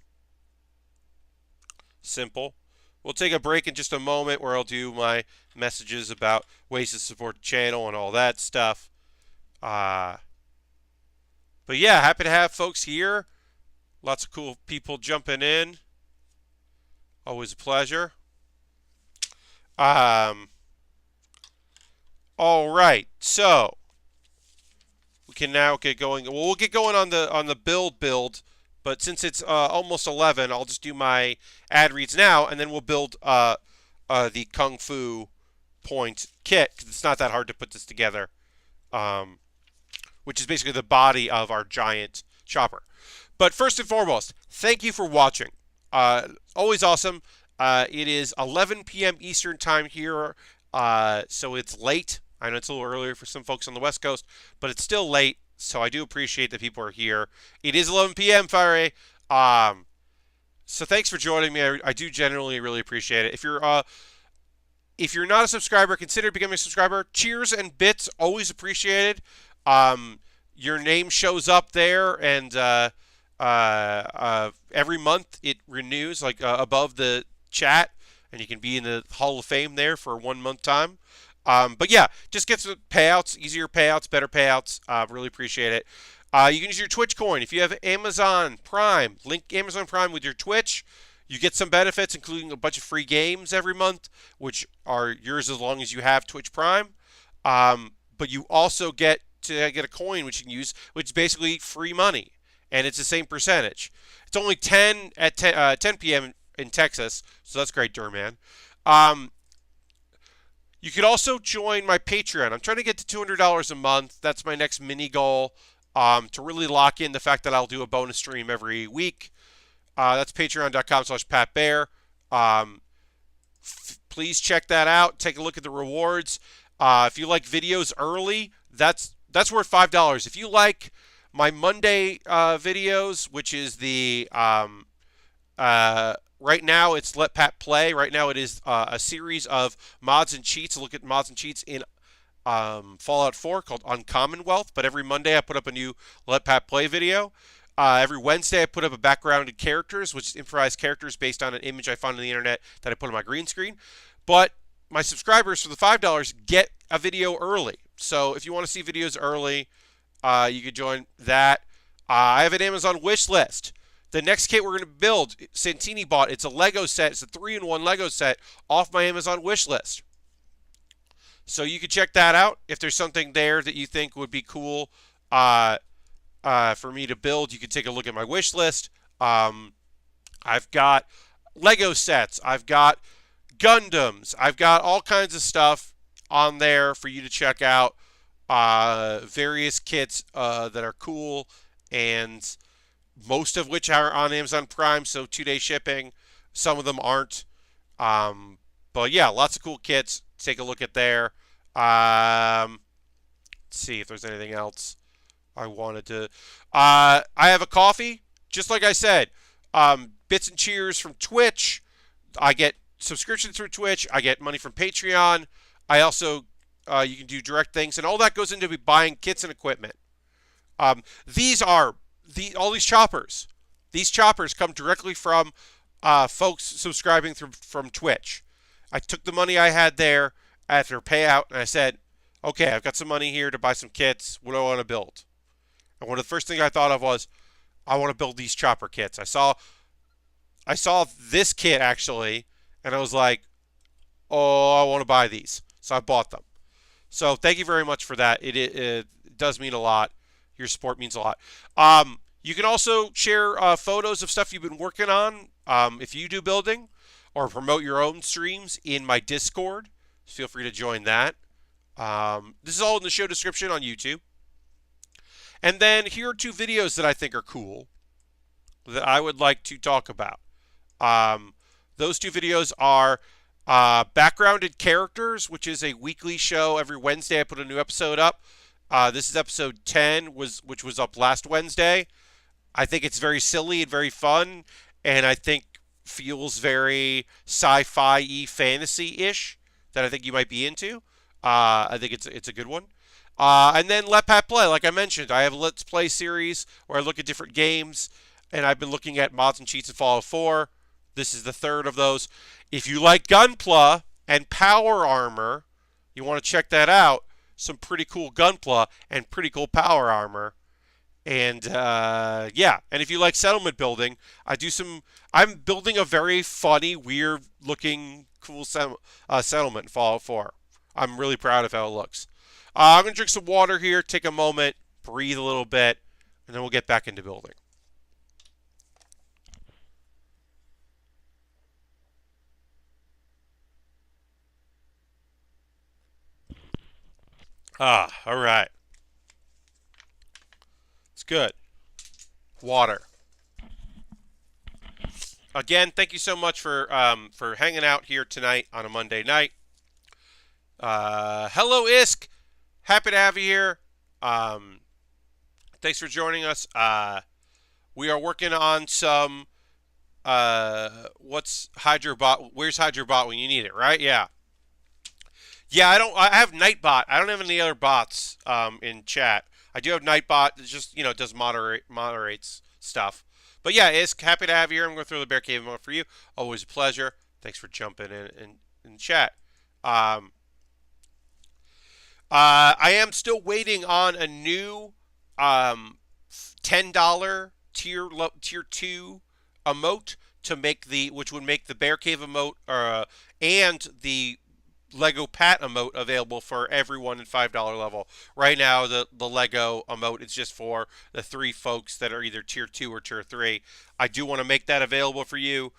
simple. We'll take a break in just a moment where I'll do my messages about ways to support the channel and all that stuff. But yeah, happy to have folks here. Lots of cool people jumping in. Always a pleasure. All right, so we can now get going. Well, we'll get going on the build. But since it's almost 11, I'll just do my ad reads now, and then we'll build the Kung Fu point kit, because it's not that hard to put this together, which is basically the body of our giant chopper. But first and foremost, thank you for watching. Always awesome. It is 11 p.m. Eastern time here, so it's late. I know it's a little earlier for some folks on the West Coast, but it's still late. So I do appreciate that people are here. It is 11 p.m., Fire. So thanks for joining me. I do genuinely really appreciate it. If you're not a subscriber, consider becoming a subscriber. Cheers and bits, always appreciated. Your name shows up there, and every month it renews, like above the chat, and you can be in the Hall of Fame there for 1 month time. But yeah, just get some payouts, easier payouts, better payouts. Really appreciate it. You can use your Twitch coin. If you have Amazon Prime, link Amazon Prime with your Twitch. You get some benefits, including a bunch of free games every month, which are yours as long as you have Twitch Prime. But you also get to get a coin which you can use, which is basically free money, and it's the same percentage. It's only 10 p.m. in Texas, so that's great, Durman. You could also join my Patreon. I'm trying to get to $200 a month. That's my next mini goal, to really lock in the fact that I'll do a bonus stream every week. That's patreon.com/PatBear. Please check that out. Take a look at the rewards. If you like videos early, that's worth $5. If you like my Monday videos, which is the right now it's Let Pat Play. Right now it is a series of mods and cheats. Look at mods and cheats in Fallout 4 called Uncommonwealth. But every Monday I put up a new Let Pat Play video. Every Wednesday I put up a backgrounded characters, which is improvised characters based on an image I found on the internet that I put on my green screen. But my subscribers for the $5 get a video early. So if you want to see videos early, you could join that. I have an Amazon wish list. The next kit we're going to build, Santini bought. It's a Lego set. It's a 3-in-1 Lego set off my Amazon wish list. So you can check that out. If there's something there that you think would be cool for me to build, you can take a look at my wish list. I've got Lego sets. I've got Gundams. I've got all kinds of stuff. on there for you to check out. Various kits that are cool, and most of which are on Amazon Prime, so 2-day shipping. Some of them aren't. But yeah, lots of cool kits. Take a look at there. Let's see if there's anything else I wanted to. I have a coffee, just like I said. Bits and cheers from Twitch. I get subscriptions through Twitch. I get money from Patreon. I also you can do direct things, and all that goes into buying kits and equipment. These are all these choppers. These choppers come directly from folks subscribing from Twitch. I took the money I had there after payout, and I said, okay, I've got some money here to buy some kits. What do I want to build? And one of the first things I thought of was, I want to build these chopper kits. I saw this kit actually, and I was like, oh, I want to buy these. So I bought them. So thank you very much for that. It does mean a lot. Your support means a lot. You can also share photos of stuff you've been working on if you do building, or promote your own streams in my Discord. Feel free to join that. This is all in the show description on YouTube. And then here are 2 videos that I think are cool that I would like to talk about. Those 2 videos are Backgrounded Characters, which is a weekly show. Every Wednesday I put a new episode up. This is episode 10, which was up last Wednesday. I think it's very silly and very fun, and I think feels very sci-fi-y, fantasy-ish that I think you might be into. I think it's a good one. And then Let Pat Play, like I mentioned. I have a Let's Play series where I look at different games, and I've been looking at mods and cheats in Fallout 4. This is the 3rd of those. If you like Gunpla and Power Armor, you want to check that out. Some pretty cool Gunpla and pretty cool Power Armor. And yeah, and if you like settlement building, I'm building a very funny, weird-looking, cool settlement in Fallout 4. I'm really proud of how it looks. I'm going to drink some water here, take a moment, breathe a little bit, and then we'll get back into building. All right. It's good. Water. Again, thank you so much for hanging out here tonight on a Monday night. Hello, Isk. Happy to have you here. Thanks for joining us. We are working on some. What's Hydrobot? Where's Hydrobot when you need it? Right? Yeah. Yeah, I have Nightbot. I don't have any other bots in chat. I do have Nightbot. It just it does moderates stuff. But yeah, it's happy to have you here. I'm going to throw the Bear Cave emote for you. Always a pleasure. Thanks for jumping in chat. I am still waiting on a new $10 tier 2 emote to make which would make the Bear Cave emote and the Lego Pat emote available for everyone in $5 level. Right now, the Lego emote is just for the 3 folks that are either tier 2 or tier 3. I do want to make that available for you.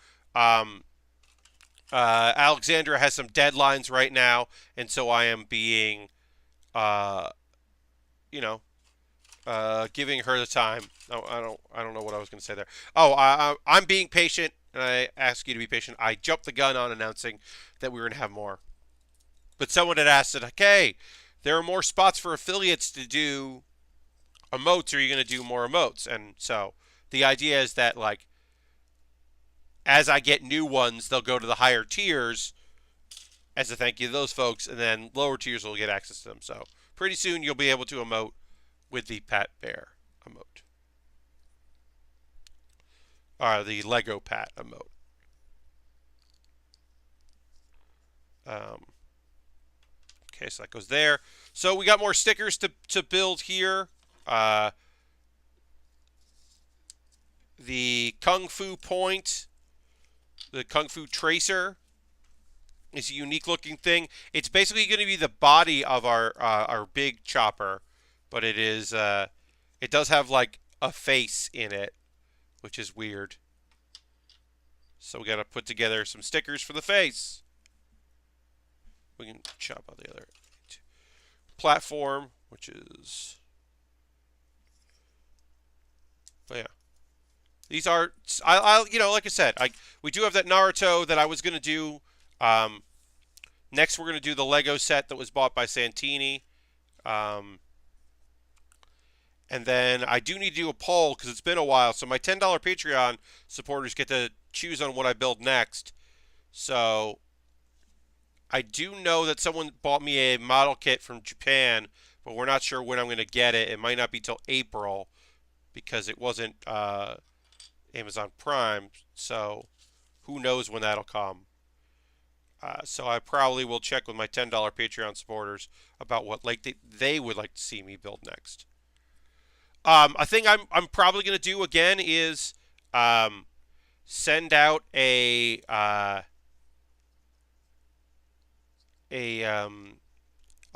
Alexandra has some deadlines right now, and so I am being, giving her the time. Oh, I don't know what I was going to say there. Oh, I'm being patient, and I ask you to be patient. I jumped the gun on announcing that we were going to have more. But someone had asked it, okay, there are more spots for affiliates to do emotes. Are you going to do more emotes? And so the idea is that, like, as I get new ones, they'll go to the higher tiers as a thank you to those folks, and then lower tiers will get access to them. So pretty soon you'll be able to emote with the Pat Bear emote. Or the Lego Pat emote. Okay, so that goes there. So we got more stickers to build here. The Kung Fu Point, the Kung Fu Tracer is a unique looking thing. It's basically going to be the body of our big chopper, but it is it does have like a face in it, which is weird. So we got to put together some stickers for the face. We can chop out the other platform, which is. But yeah, these are. Like I said, we do have that Naruto that I was gonna do. Next, we're gonna do the Lego set that was bought by Santini. And then I do need to do a poll because it's been a while. So my $10 Patreon supporters get to choose on what I build next. So I do know that someone bought me a model kit from Japan, but we're not sure when I'm going to get it. It might not be till April because it wasn't Amazon Prime. So who knows when that'll come. So I probably will check with my $10 Patreon supporters about what they would like to see me build next. I think I'm probably going to do again is send out a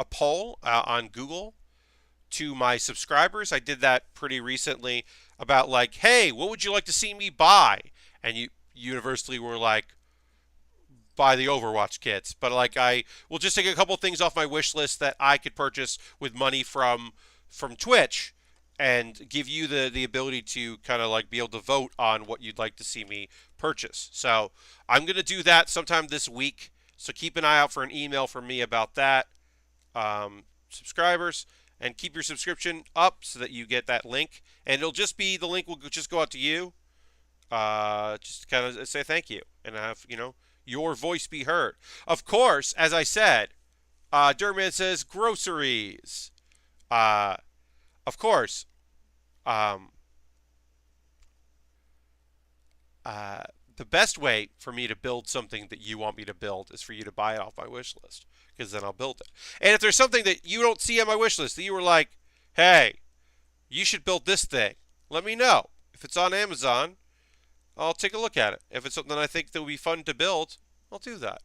poll on Google to my subscribers. I did that pretty recently about like, hey, what would you like to see me buy? And you universally were like, buy the Overwatch kits. But like, I will just take a couple things off my wish list that I could purchase with money from Twitch, and give you the ability to kind of like be able to vote on what you'd like to see me purchase. So I'm going to do that sometime this week. So keep an eye out for an email from me about that, subscribers, and keep your subscription up so that you get that link. And it'll just be, the link will just go out to you, just to kind of say thank you and have, your voice be heard. Of course, as I said, Durman says groceries. Of course, the best way for me to build something that you want me to build is for you to buy it off my wish list, because then I'll build it. And if there's something that you don't see on my wish list that you were like, hey, you should build this thing, let me know. If it's on Amazon, I'll take a look at it. If it's something I think that would be fun to build, I'll do that.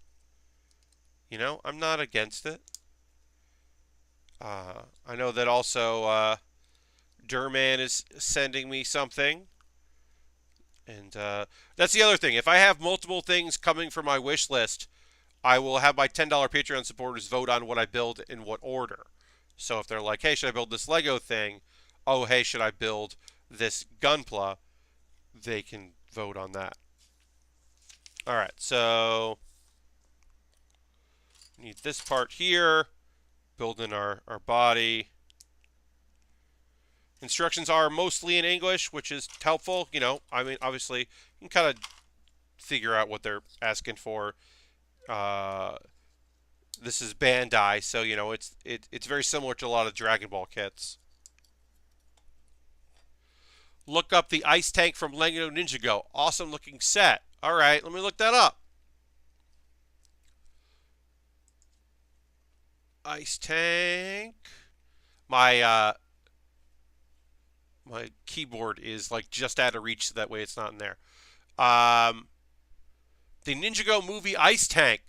I'm not against it. I know that also Durman is sending me something. And that's the other thing. If I have multiple things coming from my wish list, I will have my $10 Patreon supporters vote on what I build in what order. So if they're like, hey, should I build this Lego thing? Oh, hey, should I build this Gunpla? They can vote on that. All right, so need this part here. Building our body. Instructions are mostly in English, which is helpful. Obviously, you can kind of figure out what they're asking for. This is Bandai, so it's very similar to a lot of Dragon Ball kits. Look up the ice tank from Lego Ninjago. Awesome looking set. All right, let me look that up. Ice tank. My keyboard is like just out of reach, so that way it's not in there. The Ninjago movie ice tank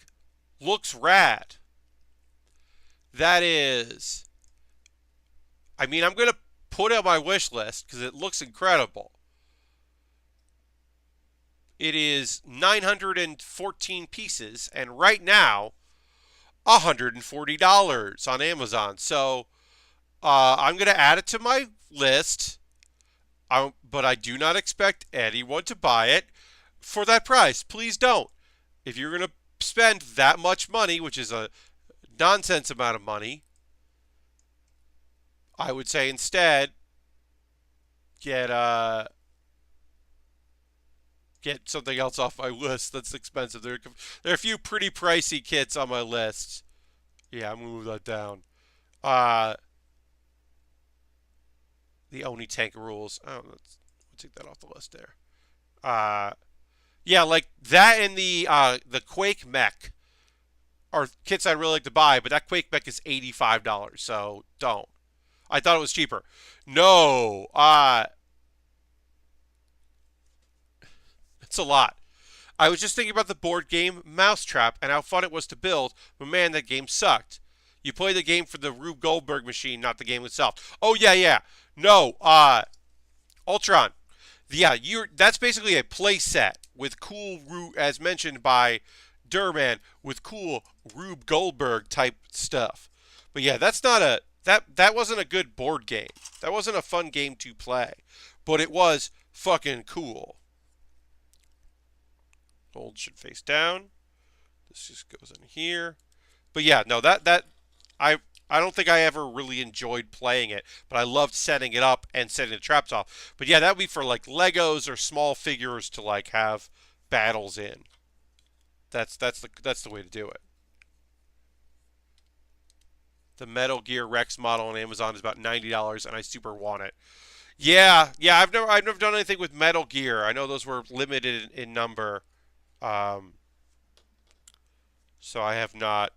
looks rad. That is, I'm going to put it on my wish list because it looks incredible. It is 914 pieces, and right now, $140 on Amazon. So I'm going to add it to my list. But I do not expect anyone to buy it for that price. Please don't. If you're going to spend that much money, which is a nonsense amount of money, I would say instead get something else off my list that's expensive. There are a few pretty pricey kits on my list. Yeah, I'm going to move that down. The Oni tank rules. Oh, we'll take that off the list there. Yeah, like that and the Quake mech are kits I'd really like to buy, but that Quake mech is $85, so don't. I thought it was cheaper. No, it's a lot. I was just thinking about the board game Mousetrap and how fun it was to build, but man, that game sucked. You play the game for the Rube Goldberg machine, not the game itself. Oh, yeah. No, Ultron. Yeah, that's basically a play set with cool, as mentioned by Durman, with cool Rube Goldberg type stuff. But yeah, that's not a that wasn't a good board game. That wasn't a fun game to play. But it was fucking cool. Gold should face down. This just goes in here. But yeah, no, that I I don't think I ever really enjoyed playing it, but I loved setting it up and setting the traps off. But yeah, that would be for like Legos or small figures to like have battles in. That's the way to do it. The Metal Gear Rex model on Amazon is about $90, and I super want it. Yeah. I've never done anything with Metal Gear. I know those were limited in number, um, so I have not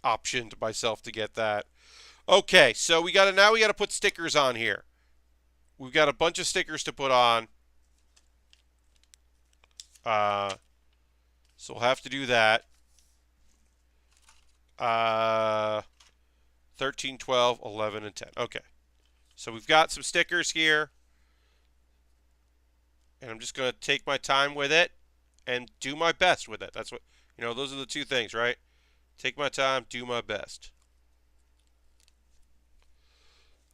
optioned myself to get that. Okay, so we gotta put stickers on here. We've got a bunch of stickers to put on. Uh, so we'll have to do that. 13, 12, 11, and 10. Okay. So we've got some stickers here. And I'm just going to take my time with it and do my best with it. That's what, those are the two things, right? Take my time, do my best.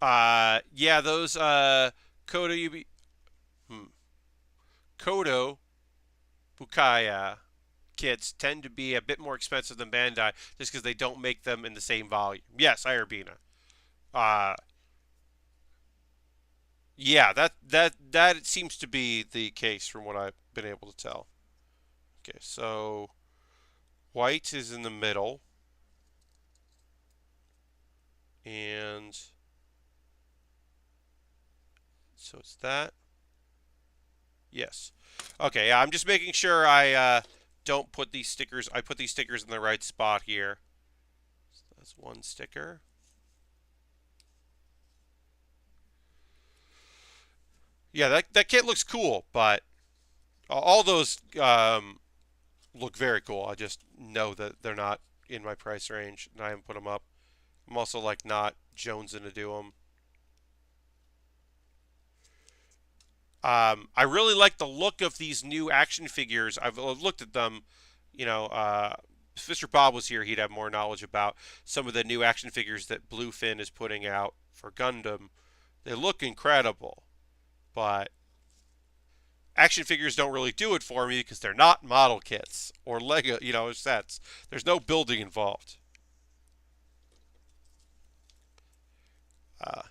Yeah, those Kodo Kodo Bukaya kits tend to be a bit more expensive than Bandai just because they don't make them in the same volume. Yes, Irabina. Uh, yeah, that seems to be the case from what I've been able to tell. Okay, so white is in the middle, and so it's that. Yes. Okay, yeah, I'm just making sure I don't put these stickers. I put these stickers in the right spot here. So that's one sticker. Yeah, that kit looks cool, but all those look very cool. I just know that they're not in my price range, and I haven't put them up. I'm also like not jonesing to do them. I really like the look of these new action figures. I've looked at them. If Mr. Bob was here, he'd have more knowledge about some of the new action figures that Bluefin is putting out for Gundam. They look incredible, but action figures don't really do it for me because they're not model kits or Lego, sets. There's no building involved. Uh,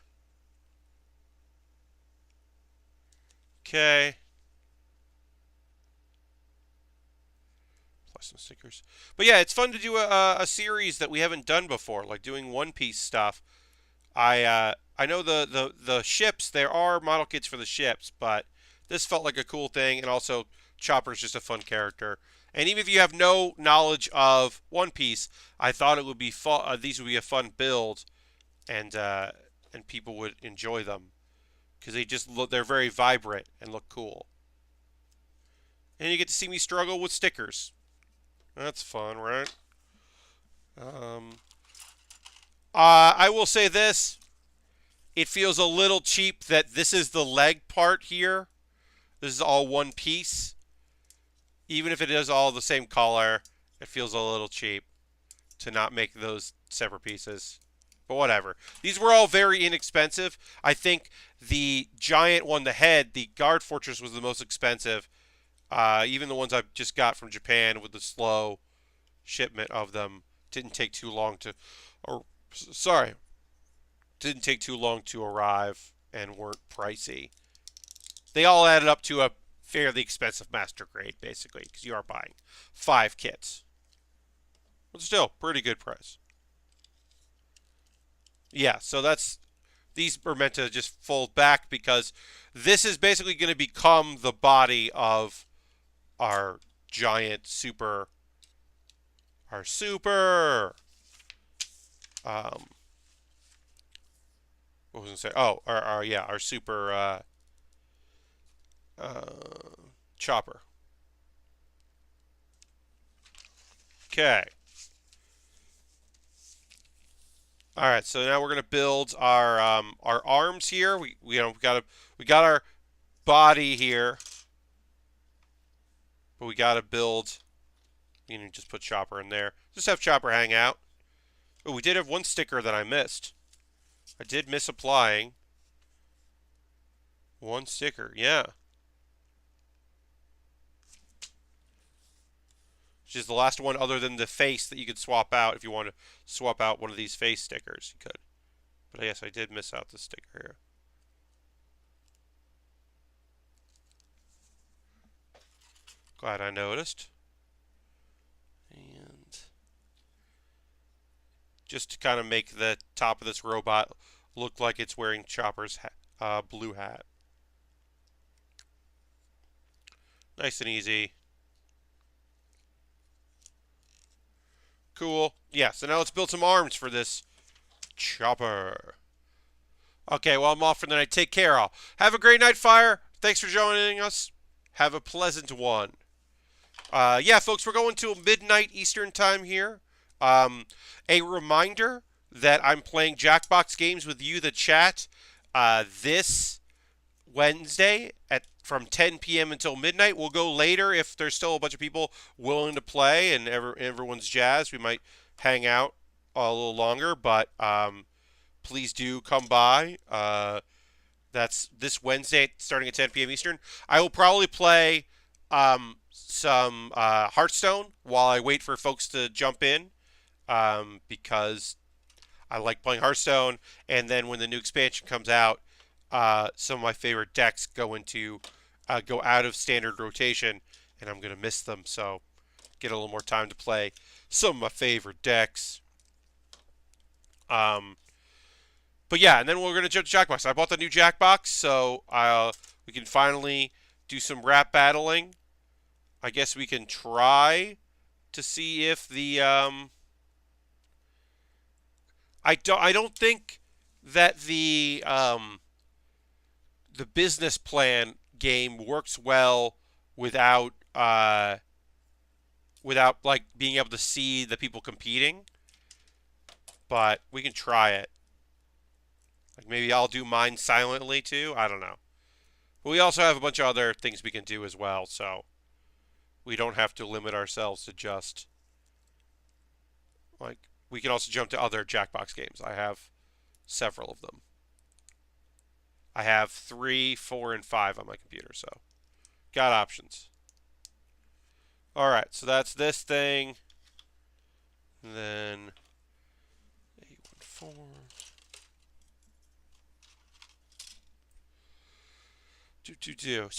okay. Plus some stickers. But yeah, it's fun to do a series that we haven't done before, like doing One Piece stuff. I know the ships, there are model kits for the ships, but this felt like a cool thing, and also Chopper's just a fun character. And even if you have no knowledge of One Piece, I thought it would be fun. These would be a fun build, and people would enjoy them because they're very vibrant and look cool. And you get to see me struggle with stickers. That's fun, right? Um, I will say this. It feels a little cheap that this is the leg part here. This is all one piece. Even if it is all the same color, it feels a little cheap to not make those separate pieces. But whatever. These were all very inexpensive. I think the giant one, the head, the Guard Fortress was the most expensive. Even the ones I just got from Japan with the slow shipment of them didn't take too long to... Or, sorry. Didn't take too long to arrive and weren't pricey. They all added up to a fairly expensive master grade, basically, because you are buying 5 kits. But still, pretty good price. Yeah, so these are meant to just fold back because this is basically going to become the body of our giant our super, what was I going to say? Oh, our super, chopper. Okay. All right, so now we're gonna build our arms here. We got our body here, but we got to build You can just put Chopper in there. Just have Chopper hang out. Oh, we did have one sticker that I missed. I did miss applying one sticker. Yeah. Which is the last one other than the face that you could swap out if you want to swap out one of these face stickers. You could. But yes, I did miss out the sticker here. Glad I noticed. And just to kind of make the top of this robot look like it's wearing Chopper's blue hat. Nice and easy. Cool. Yeah, so now let's build some arms for this Chopper. Okay, well, I'm off for the night. Take care, all. Have a great night, Fire. Thanks for joining us. Have a pleasant one. Yeah, folks, we're going to midnight Eastern time here. A reminder that I'm playing Jackbox games with you, the chat, this Wednesday from 10 p.m. until midnight. We'll go later if there's still a bunch of people willing to play and everyone's jazzed. We might hang out a little longer, but please do come by. That's this Wednesday starting at 10 p.m. Eastern. I will probably play some Hearthstone while I wait for folks to jump in because I like playing Hearthstone. And then when the new expansion comes out, some of my favorite decks go out of standard rotation, and I'm going to miss them. So get a little more time to play some of my favorite decks. But yeah, and then we're going to jump to Jackbox. I bought the new Jackbox, so we can finally do some rap battling. I guess we can try to see if the I don't think that the business plan game works well without like being able to see the people competing. But we can try it. Like maybe I'll do mine silently too. I don't know. But we also have a bunch of other things we can do as well, so we don't have to limit ourselves to just like we can also jump to other Jackbox games. I have several of them. I have 3, 4, and 5 on my computer, so got options. All right, so that's this thing. And then 814. So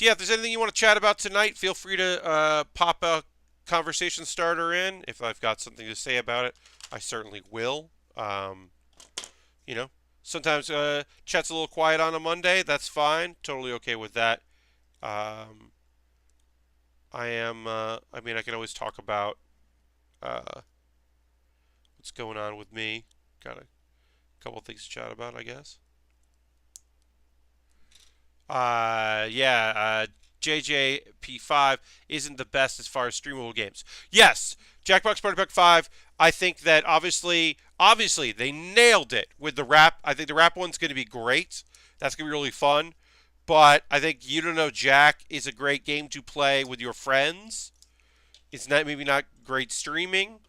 yeah, if there's anything you want to chat about tonight, feel free to pop a conversation starter in. If I've got something to say about it, I certainly will. You know, sometimes chat's a little quiet on a Monday. That's fine. Totally okay with that. I mean, I can always talk about what's going on with me. Got a couple things to chat about, I guess. Yeah, JJP5 isn't the best as far as streamable games. Yes, Jackbox Party Pack 5, I think that obviously they nailed it with the rap. I think the rap one's going to be great. That's going to be really fun. But I think You Don't Know Jack is a great game to play with your friends. It's maybe not great streaming.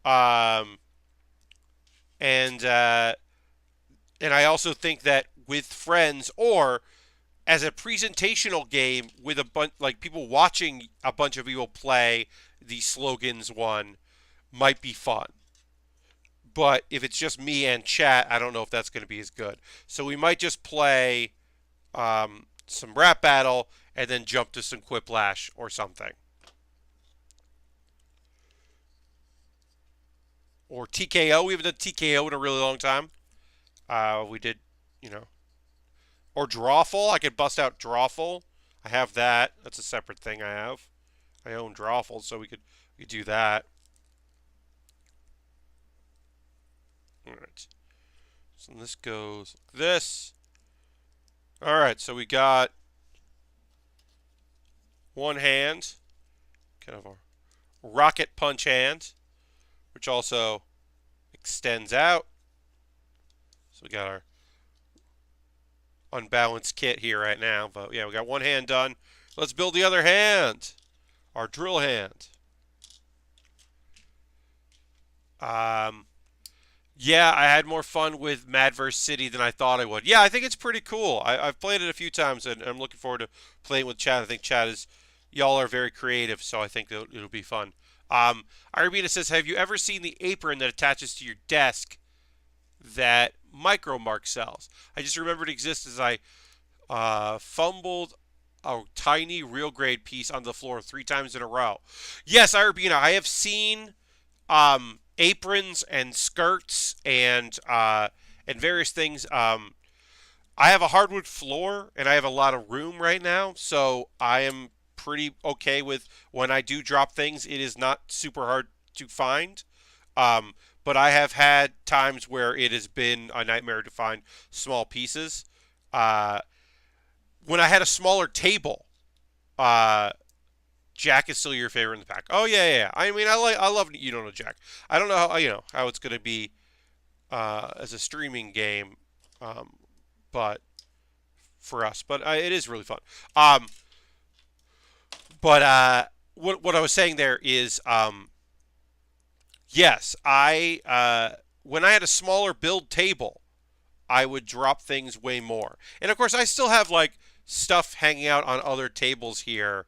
And I also think that with friends or as a presentational game with a bunch like people watching a bunch of people play the slogans one might be fun. But if it's just me and chat, I don't know if that's going to be as good. So we might just play some rap battle and then jump to some Quiplash or something. Or TKO. We haven't done TKO in a really long time. We did, you know. Or Drawful. I could bust out Drawful. I have that. That's a separate thing I have. I own Drawful, so we could do that. Alright. So this goes like this. Alright, so we got one hand. Kind of a rocket punch hand. Which also extends out. So we got our unbalanced kit here right now. But yeah, we got one hand done. Let's build the other hand. Our drill hand. Um, yeah, I had more fun with Mad vs. City than I thought I would. Yeah, I think it's pretty cool. I've played it a few times, and I'm looking forward to playing with Chad. I think Chad is, y'all are very creative, so I think it'll be fun. Arabina says, have you ever seen the apron that attaches to your desk that Micromark sells? I just remembered it exists as I fumbled a tiny real grade piece on the floor 3 times in a row. Yes, Arabina, I have seen aprons and skirts and various things. I have a hardwood floor and I have a lot of room right now, so I am pretty okay with when I do drop things. It is not super hard to find. Um, but I have had times where it has been a nightmare to find small pieces. Uh, when I had a smaller table, uh, Jack is still your favorite in the pack. Oh yeah, yeah, yeah. I mean, I love you don't know Jack. I don't know how how it's gonna be as a streaming game, um, but for us, but it is really fun. Um, but what I was saying there is yes, I when I had a smaller build table, I would drop things way more. And of course, I still have like stuff hanging out on other tables here.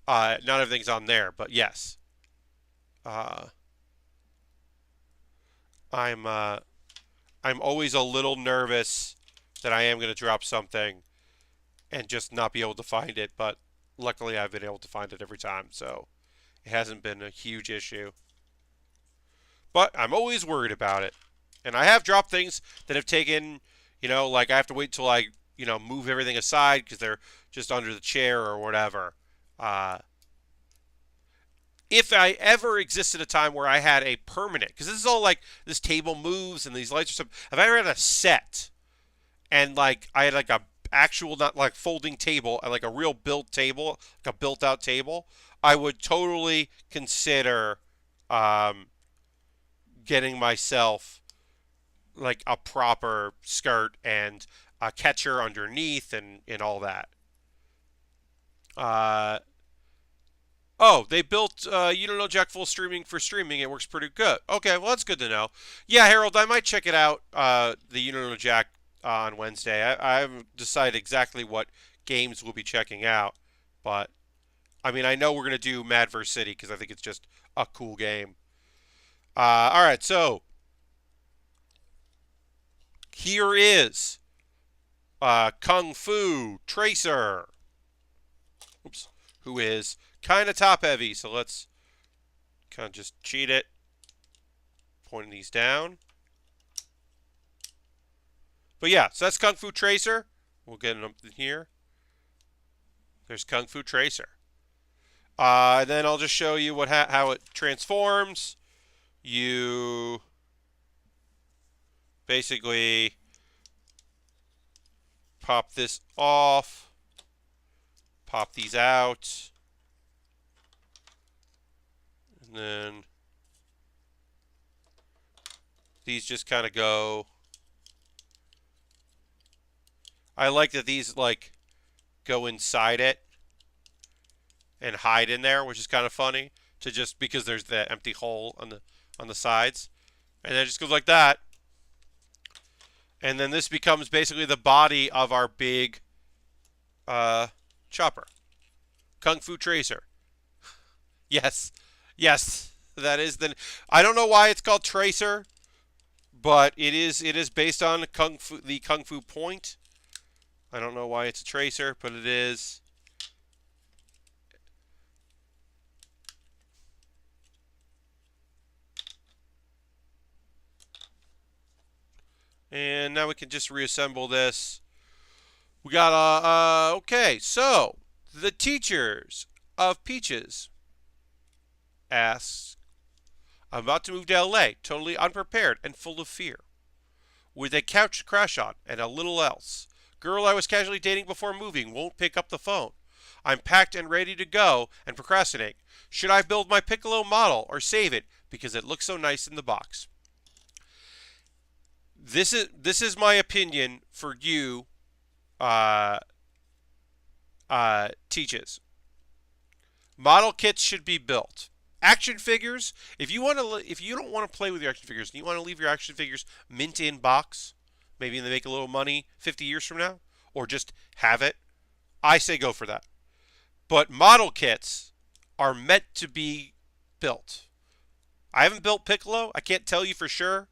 Not everything's on there, but yes, uh, I'm I'm always a little nervous that I am going to drop something and just not be able to find it. But luckily, I've been able to find it every time, so it hasn't been a huge issue. But I'm always worried about it. And I have dropped things that have taken, like I have to wait till I, move everything aside because they're just under the chair or whatever. Uh, if I ever existed a time where I had a permanent, because this is all like this table moves and these lights are stuff. If I ever had a set and like I had like a actual not like folding table and like a real built table, like a built out table, I would totally consider um, getting myself like a proper skirt and a catcher underneath and all that. Uh, oh, they built you don't know Jack full streaming for streaming. It works pretty good. Okay, well that's good to know. Yeah, Harold, I might check it out. The you don't know Jack on Wednesday. I haven't decided exactly what games we'll be checking out, but I mean I know we're gonna do Mad vs City because I think it's just a cool game. All right, so here is Kung Fu Tracer. Oops. Who is kind of top heavy, so let's kind of just cheat it. Pointing these down. But yeah, so that's Kung Fu Tracer. We'll get them in here. There's Kung Fu Tracer. And then I'll just show you how it transforms. You basically pop this off, pop these out, and then these just kind of go. I like that these like go inside it and hide in there, which is kind of funny to just because there's that empty hole on the sides, and then it just goes like that. And then this becomes basically the body of our big chopper. Kung Fu Tracer. Yes. Yes. That is the I don't know why it's called Tracer, but it is based on the Kung Fu point. I don't know why it's a tracer, but it is. And now we can just reassemble this. We got okay, so the teachers of Peaches asks, I'm about to move to LA, totally unprepared and full of fear. With a couch to crash on and a little else. Girl I was casually dating before moving won't pick up the phone. I'm packed and ready to go and procrastinate. Should I build my Piccolo model or save it because it looks so nice in the box? This is my opinion for you, uh, teaches. Model kits should be built. Action figures. If you don't want to play with your action figures, and you want to leave your action figures mint in box, maybe they make a little money 50 years from now, or just have it, I say go for that. But model kits are meant to be built. I haven't built Piccolo. I can't tell you for sure.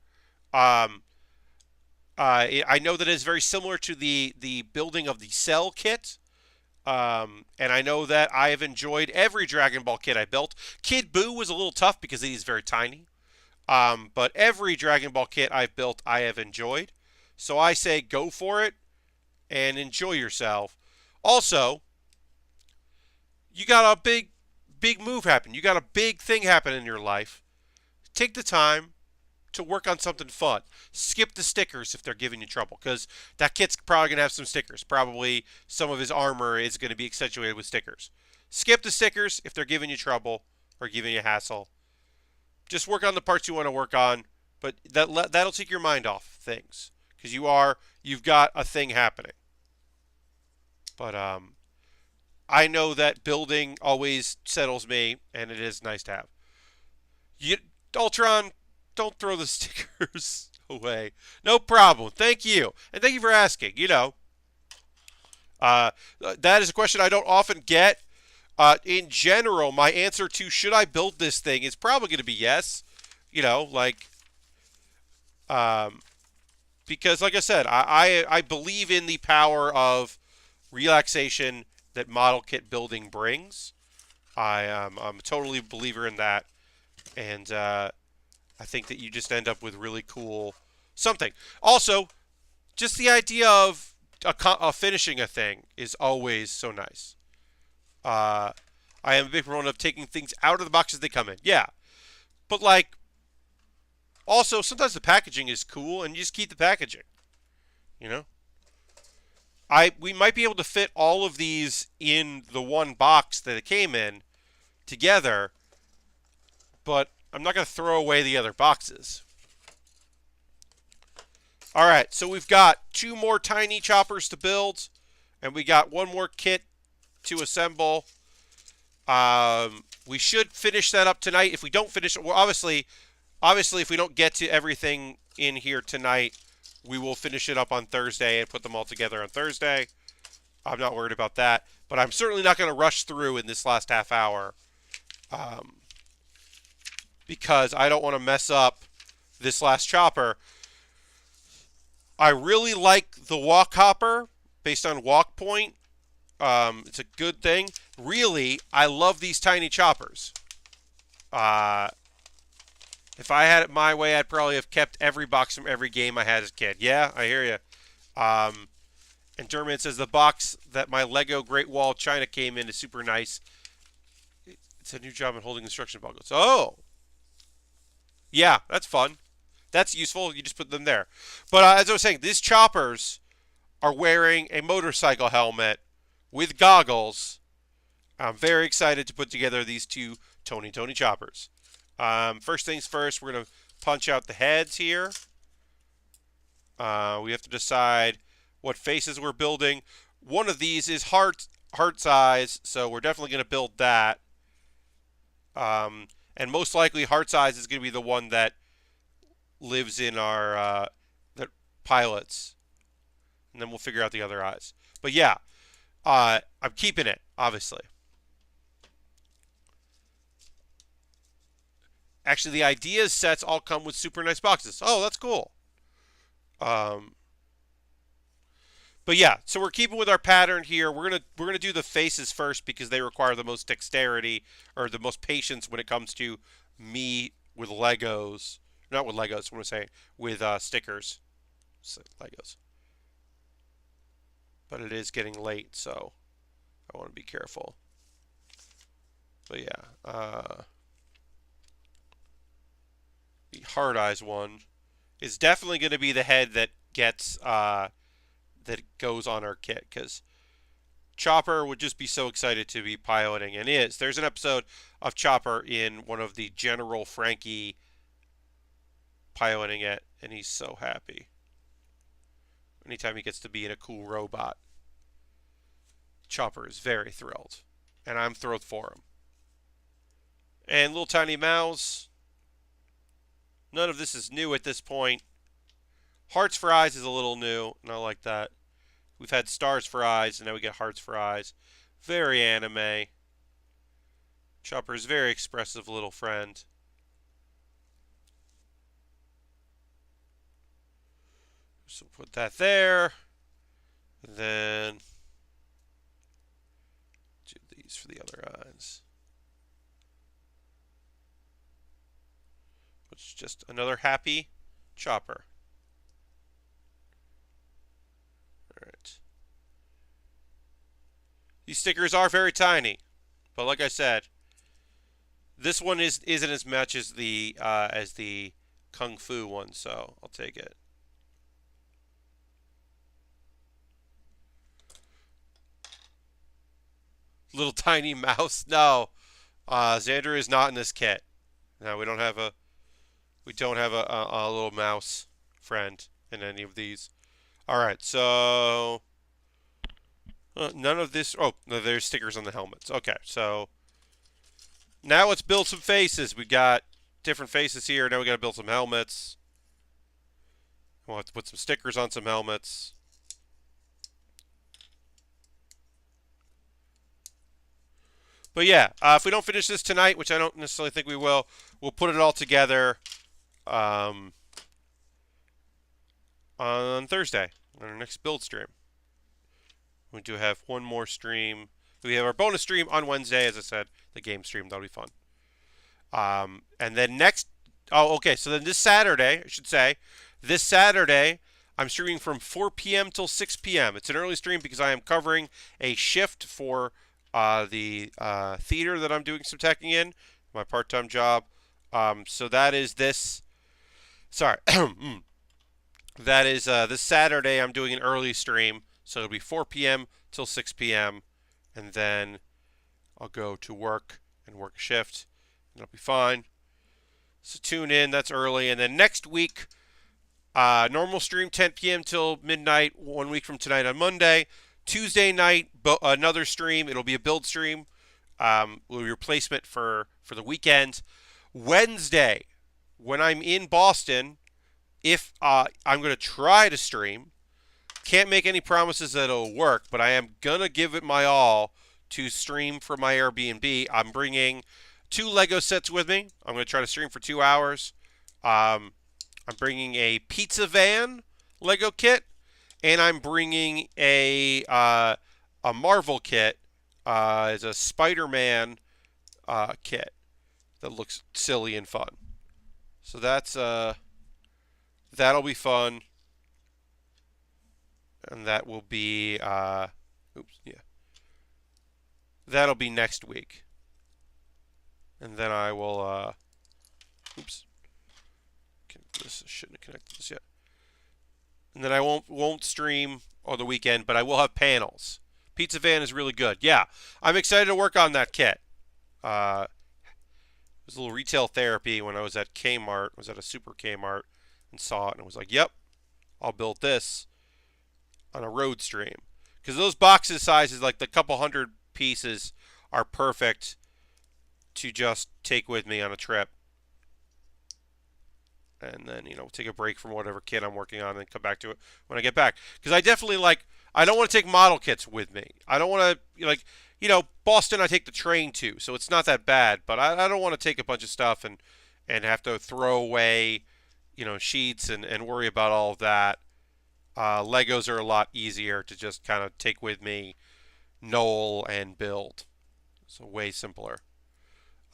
I know that it is very similar to the building of the Cell kit. And I know that I have enjoyed every Dragon Ball kit I built. Kid Buu was a little tough because he's very tiny. But every Dragon Ball kit I've built, I have enjoyed. So I say go for it and enjoy yourself. Also, you got a big move happen. You got a big thing happen in your life. Take the time to work on something fun. Skip the stickers if they're giving you trouble, because that kit's probably going to have some stickers. Probably some of his armor is going to be accentuated with stickers. Skip the stickers if they're giving you trouble or giving you hassle. Just work on the parts you want to work on, but that'll take your mind off things, because you've got a thing happening. But I know that building always settles me, and it is nice to have. Ultron, don't throw the stickers away. No problem. Thank you. And thank you for asking. That is a question I don't often get. In general, my answer to should I build this thing is probably going to be yes. Because like I said, I believe in the power of relaxation that model kit building brings. I'm a totally believer in that. And I think that you just end up with really cool something. Also, just the idea of finishing a thing is always so nice. I am a big proponent of taking things out of the box as they come in. Yeah. But, also, sometimes the packaging is cool, and you just keep the packaging. We might be able to fit all of these in the one box that it came in together, but I'm not going to throw away the other boxes. All right, so we've got 2 more tiny choppers to build, and we got 1 more kit to assemble. We should finish that up tonight. If we don't finish it, well, obviously, if we don't get to everything in here tonight, we will finish it up on Thursday and put them all together on Thursday. I'm not worried about that, but I'm certainly not going to rush through in this last half hour. Because I don't want to mess up this last chopper. I really like the walk hopper based on walk point. It's a good thing. Really, I love these tiny choppers. If I had it my way, I'd probably have kept every box from every game I had as a kid. Yeah, I hear you. And Derman says the box that my Lego Great Wall of China came in is super nice. It's a new job in holding instruction booklets. Oh! Yeah, that's fun. That's useful. You just put them there. But as I was saying, these choppers are wearing a motorcycle helmet with goggles. I'm very excited to put together these 2 Tony choppers. First things first, we're going to punch out the heads here. We have to decide what faces we're building. One of these is heart size, so we're definitely going to build that. And most likely, heart size is going to be the one that lives in our that pilots, and then we'll figure out the other eyes. But yeah, I'm keeping it, obviously. Actually, the ideas sets all come with super nice boxes. Oh, that's cool. But yeah, so we're keeping with our pattern here. We're gonna do the faces first because they require the most dexterity or the most patience when it comes to me with Legos. Not with Legos, what am I saying? With stickers. Legos. But it is getting late, so I want to be careful. But yeah, the hard eyes one is definitely going to be the head that gets that goes on our kit, because Chopper would just be so excited to be piloting, and is. There's an episode of Chopper in one of the General Frankie piloting it, and he's so happy. Anytime he gets to be in a cool robot, Chopper is very thrilled, and I'm thrilled for him. And little tiny mouse. None of this is new at this point. Hearts for eyes is a little new, and I like that. We've had stars for eyes, and now we get hearts for eyes. Very anime. Chopper's very expressive little friend. So put that there. And then do these for the other eyes. Which is just another happy Chopper. Alright. These stickers are very tiny. But like I said, this one isn't as much as the Kung Fu one, so I'll take it. Little tiny mouse. No, Xander is not in this kit. No, we don't have a little mouse friend in any of these. All right, so none of this. Oh, no, there's stickers on the helmets. Okay, so now let's build some faces. We got different faces here. Now we got to build some helmets. We'll have to put some stickers on some helmets. But yeah, if we don't finish this tonight, which I don't necessarily think we will, we'll put it all together on Thursday, on our next build stream. We do have one more stream. We have our bonus stream on Wednesday, as I said, the game stream. That'll be fun. And then next... Oh, okay, so then this Saturday, I should say, this Saturday, I'm streaming from 4 p.m. till 6 p.m. It's an early stream because I am covering a shift for the theater that I'm doing some teching in, my part-time job. So that is this... Sorry. That is this Saturday I'm doing an early stream. So it'll be 4 p.m. till 6 p.m. And then I'll go to work and work a shift. And it'll be fine. So tune in. That's early. And then next week, normal stream 10 p.m. till midnight, 1 week from tonight on Monday. Tuesday night, another stream. It'll be a build stream. Will be replacement for the weekend. Wednesday, when I'm in Boston, if I'm going to try to stream. Can't make any promises that it'll work, but I am going to give it my all to stream from my Airbnb. I'm bringing 2 Lego sets with me. I'm going to try to stream for 2 hours. I'm bringing a pizza van Lego kit, and I'm bringing a Marvel kit. It's a Spider-Man kit that looks silly and fun. So that's that'll be fun. And that will be, that'll be next week. And then I will, this shouldn't have connected this yet. And then I won't stream on the weekend, but I will have panels. Pizza Van is really good. Yeah, I'm excited to work on that kit. It was a little retail therapy when I was at Kmart. I was at a super Kmart and saw it and I was like, yep, I'll build this on a road stream, because those boxes sizes, like the couple hundred pieces, are perfect to just take with me on a trip, and then take a break from whatever kit I'm working on and come back to it when I get back. Because I definitely I don't want to take model kits with me. I don't want to Boston I take the train to, so it's not that bad. But I don't want to take a bunch of stuff and have to throw away sheets and worry about all of that. Legos are a lot easier to just kind of take with me, knoll, and build. So way simpler.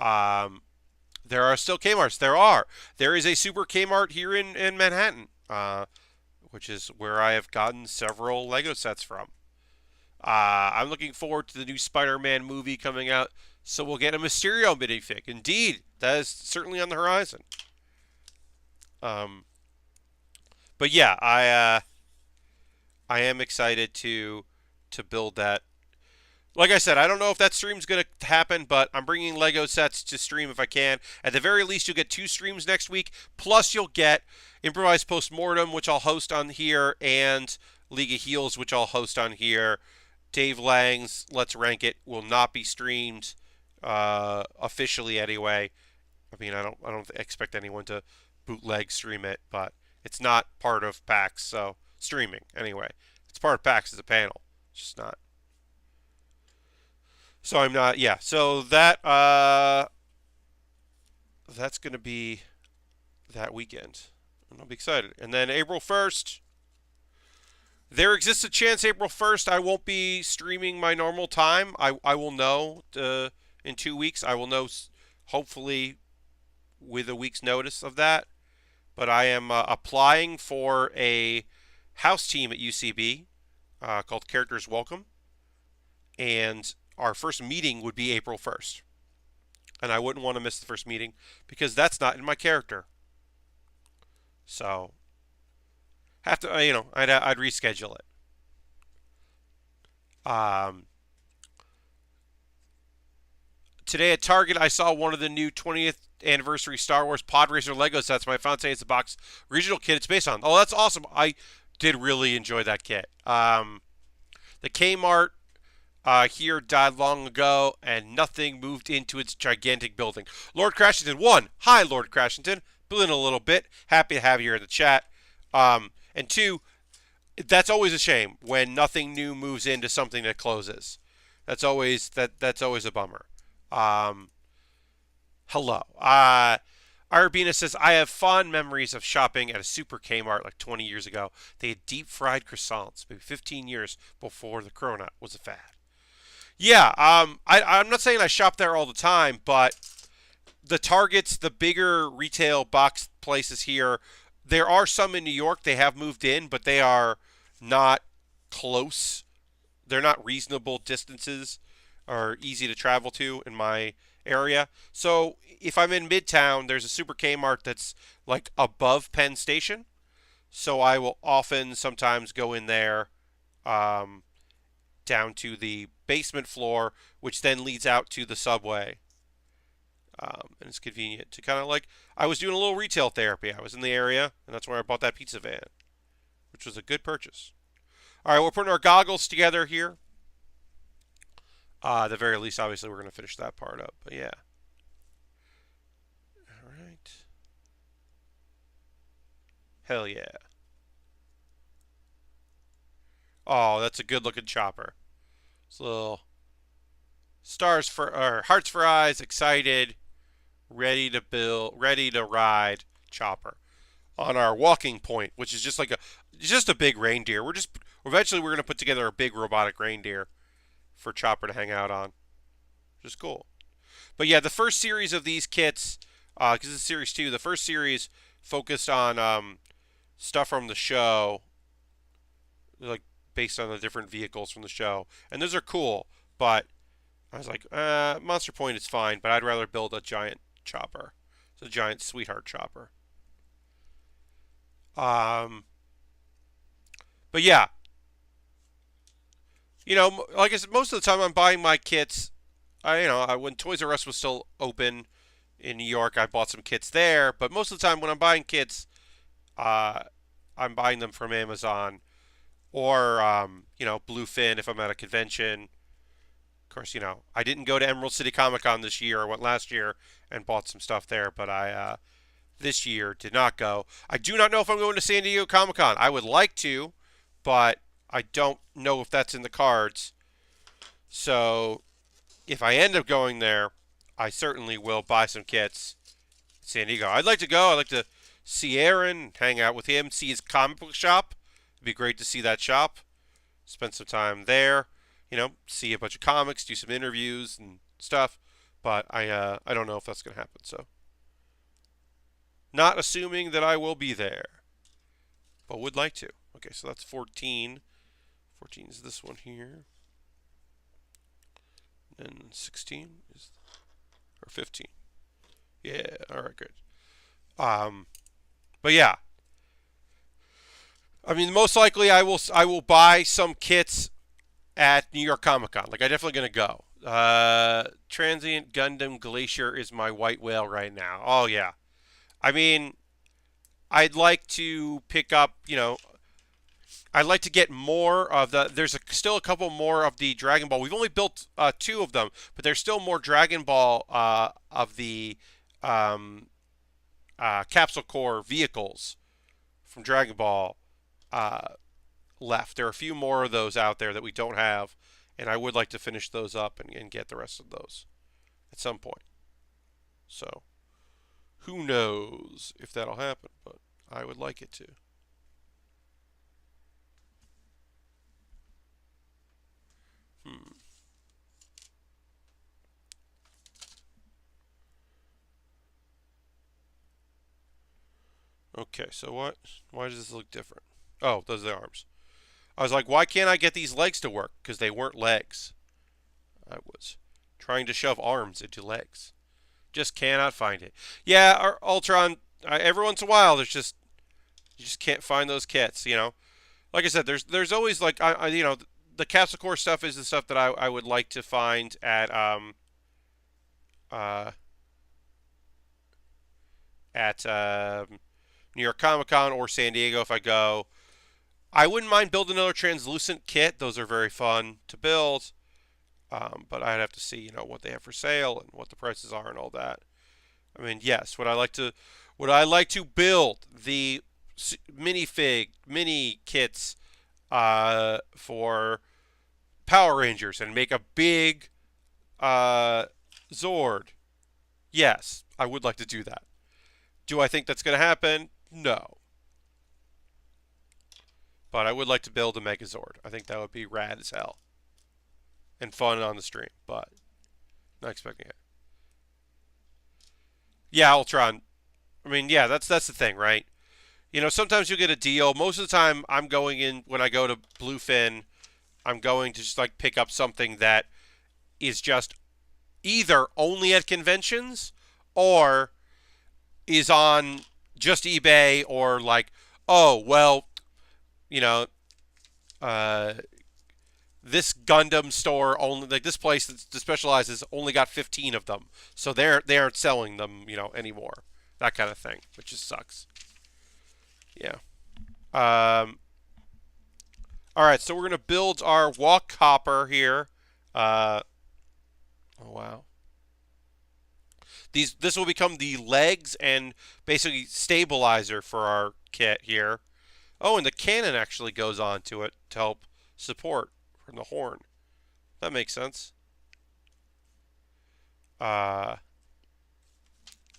There are still Kmarts. There is a super Kmart here in Manhattan, which is where I have gotten several Lego sets from. I'm looking forward to the new Spider-Man movie coming out, so we'll get a Mysterio minifig. Indeed, that is certainly on the horizon. But yeah, I am excited to build that. Like I said, I don't know if that stream's going to happen, but I'm bringing Lego sets to stream if I can. At the very least, you'll get 2 streams next week, plus you'll get Improvised Postmortem, which I'll host on here, and League of Heels, which I'll host on here. Dave Lang's Let's Rank It will not be streamed officially anyway. I mean, I don't expect anyone to bootleg stream it, but it's not part of PAX, so streaming anyway. It's part of PAX as a panel. It's just not. So I'm not. Yeah. So that's gonna be that weekend. I'll be excited. And then April 1st, there exists a chance April 1st I won't be streaming my normal time. I will know in 2 weeks. I will know hopefully with a week's notice of that. But I am applying for a house team at UCB called Characters Welcome. And our first meeting would be April 1st. And I wouldn't want to miss the first meeting because that's not in my character. So, have to, I'd reschedule it. Today at Target, I saw one of the new 20th anniversary Star Wars Pod Racer Lego sets. My fiance has a box regional kit it's based on. Oh, that's awesome. I did really enjoy that kit. The Kmart here died long ago, and nothing moved into its gigantic building. Lord Crashington, 1. Hi, Lord Crashington. Been a little bit. Happy to have you here in the chat. And 2, that's always a shame when nothing new moves into something that closes. That's always a bummer. Hello. Arabina says, I have fond memories of shopping at a super Kmart like 20 years ago. They had deep fried croissants, maybe 15 years before the Corona was a fad. Yeah, I'm not saying I shop there all the time, but the Targets, the bigger retail box places here, there are some in New York. They have moved in, but they are not close. They're not reasonable distances or easy to travel to in my area. So if I'm in Midtown, there's a Super Kmart that's like above Penn Station. So I will often sometimes go in there down to the basement floor, which then leads out to the subway. And it's convenient to kind of like, I was doing a little retail therapy. I was in the area, and that's where I bought that pizza van, which was a good purchase. All right, we're putting our goggles together here. At the very least, obviously, we're going to finish that part up. But yeah. All right. Hell yeah. Oh, that's a good-looking chopper. It's a little stars for, or hearts for eyes, excited, ready to build, ready to ride chopper on our walking point, which is just like just a big reindeer. Eventually we're going to put together a big robotic reindeer for Chopper to hang out on, which is cool. But yeah, the first series of these kits, because it's series 2, the first series focused on stuff from the show, like based on the different vehicles from the show, and those are cool. But I was like, Monster Point is fine, but I'd rather build a giant chopper. It's a giant sweetheart chopper. But yeah, like I said, most of the time I'm buying my kits. When Toys R Us was still open in New York, I bought some kits there. But most of the time when I'm buying kits, I'm buying them from Amazon or Bluefin if I'm at a convention. Of course, I didn't go to Emerald City Comic Con this year. I went last year and bought some stuff there, but I this year did not go. I do not know if I'm going to San Diego Comic Con. I would like to, but I don't know if that's in the cards. So if I end up going there, I certainly will buy some kits in San Diego. I'd like to go. I'd like to see Aaron, hang out with him, see his comic book shop. It'd be great to see that shop. Spend some time there. See a bunch of comics, do some interviews and stuff. But I don't know if that's going to happen. So not assuming that I will be there, but would like to. Okay, so that's 14. 14 is this one here. And 16 is, or 15. Yeah, all right, good. But yeah. I mean, most likely I will buy some kits at New York Comic Con. Like, I'm definitely going to go. Transient Gundam Glacier is my white whale right now. Oh, yeah. I mean, I'd like to pick up, I'd like to get more of the. Still a couple more of the Dragon Ball. We've only built 2 of them, but there's still more Dragon Ball of the um, Capsule Core vehicles from Dragon Ball uh, left. There are a few more of those out there that we don't have, and I would like to finish those up and get the rest of those at some point. So, who knows if that'll happen, but I would like it to. Hmm. Okay, so what? Why does this look different? Oh, those are the arms. I was like, why can't I get these legs to work? Because they weren't legs. I was trying to shove arms into legs. Just cannot find it. Yeah, Ultron. Every once in a while, there's just you just can't find those kits. Like I said, there's always like the Capsule Core stuff is the stuff that I would like to find uh at New York Comic Con or San Diego if I go. I wouldn't mind building another translucent kit. Those are very fun to build. But I'd have to see, what they have for sale and what the prices are and all that. I mean, yes, would I like to build the mini kits for Power Rangers and make a big Zord? Yes, I would like to do that. Do I think that's going to happen? No. But I would like to build a Megazord. I think that would be rad as hell. And fun on the stream, but not expecting it. Yeah, Ultron. I mean, yeah, that's the thing, right? Sometimes you get a deal. Most of the time, I'm going in when I go to Bluefin. I'm going to just like pick up something that is just either only at conventions or is on just eBay or like, oh well, you know, this Gundam store only like this place that specializes only got 15 of them, so they aren't selling them anymore. That kind of thing, which just sucks. Yeah. All right, so we're gonna build our walk hopper here. Oh wow. This will become the legs and basically stabilizer for our kit here. Oh, and the cannon actually goes on to it to help support from the horn. That makes sense.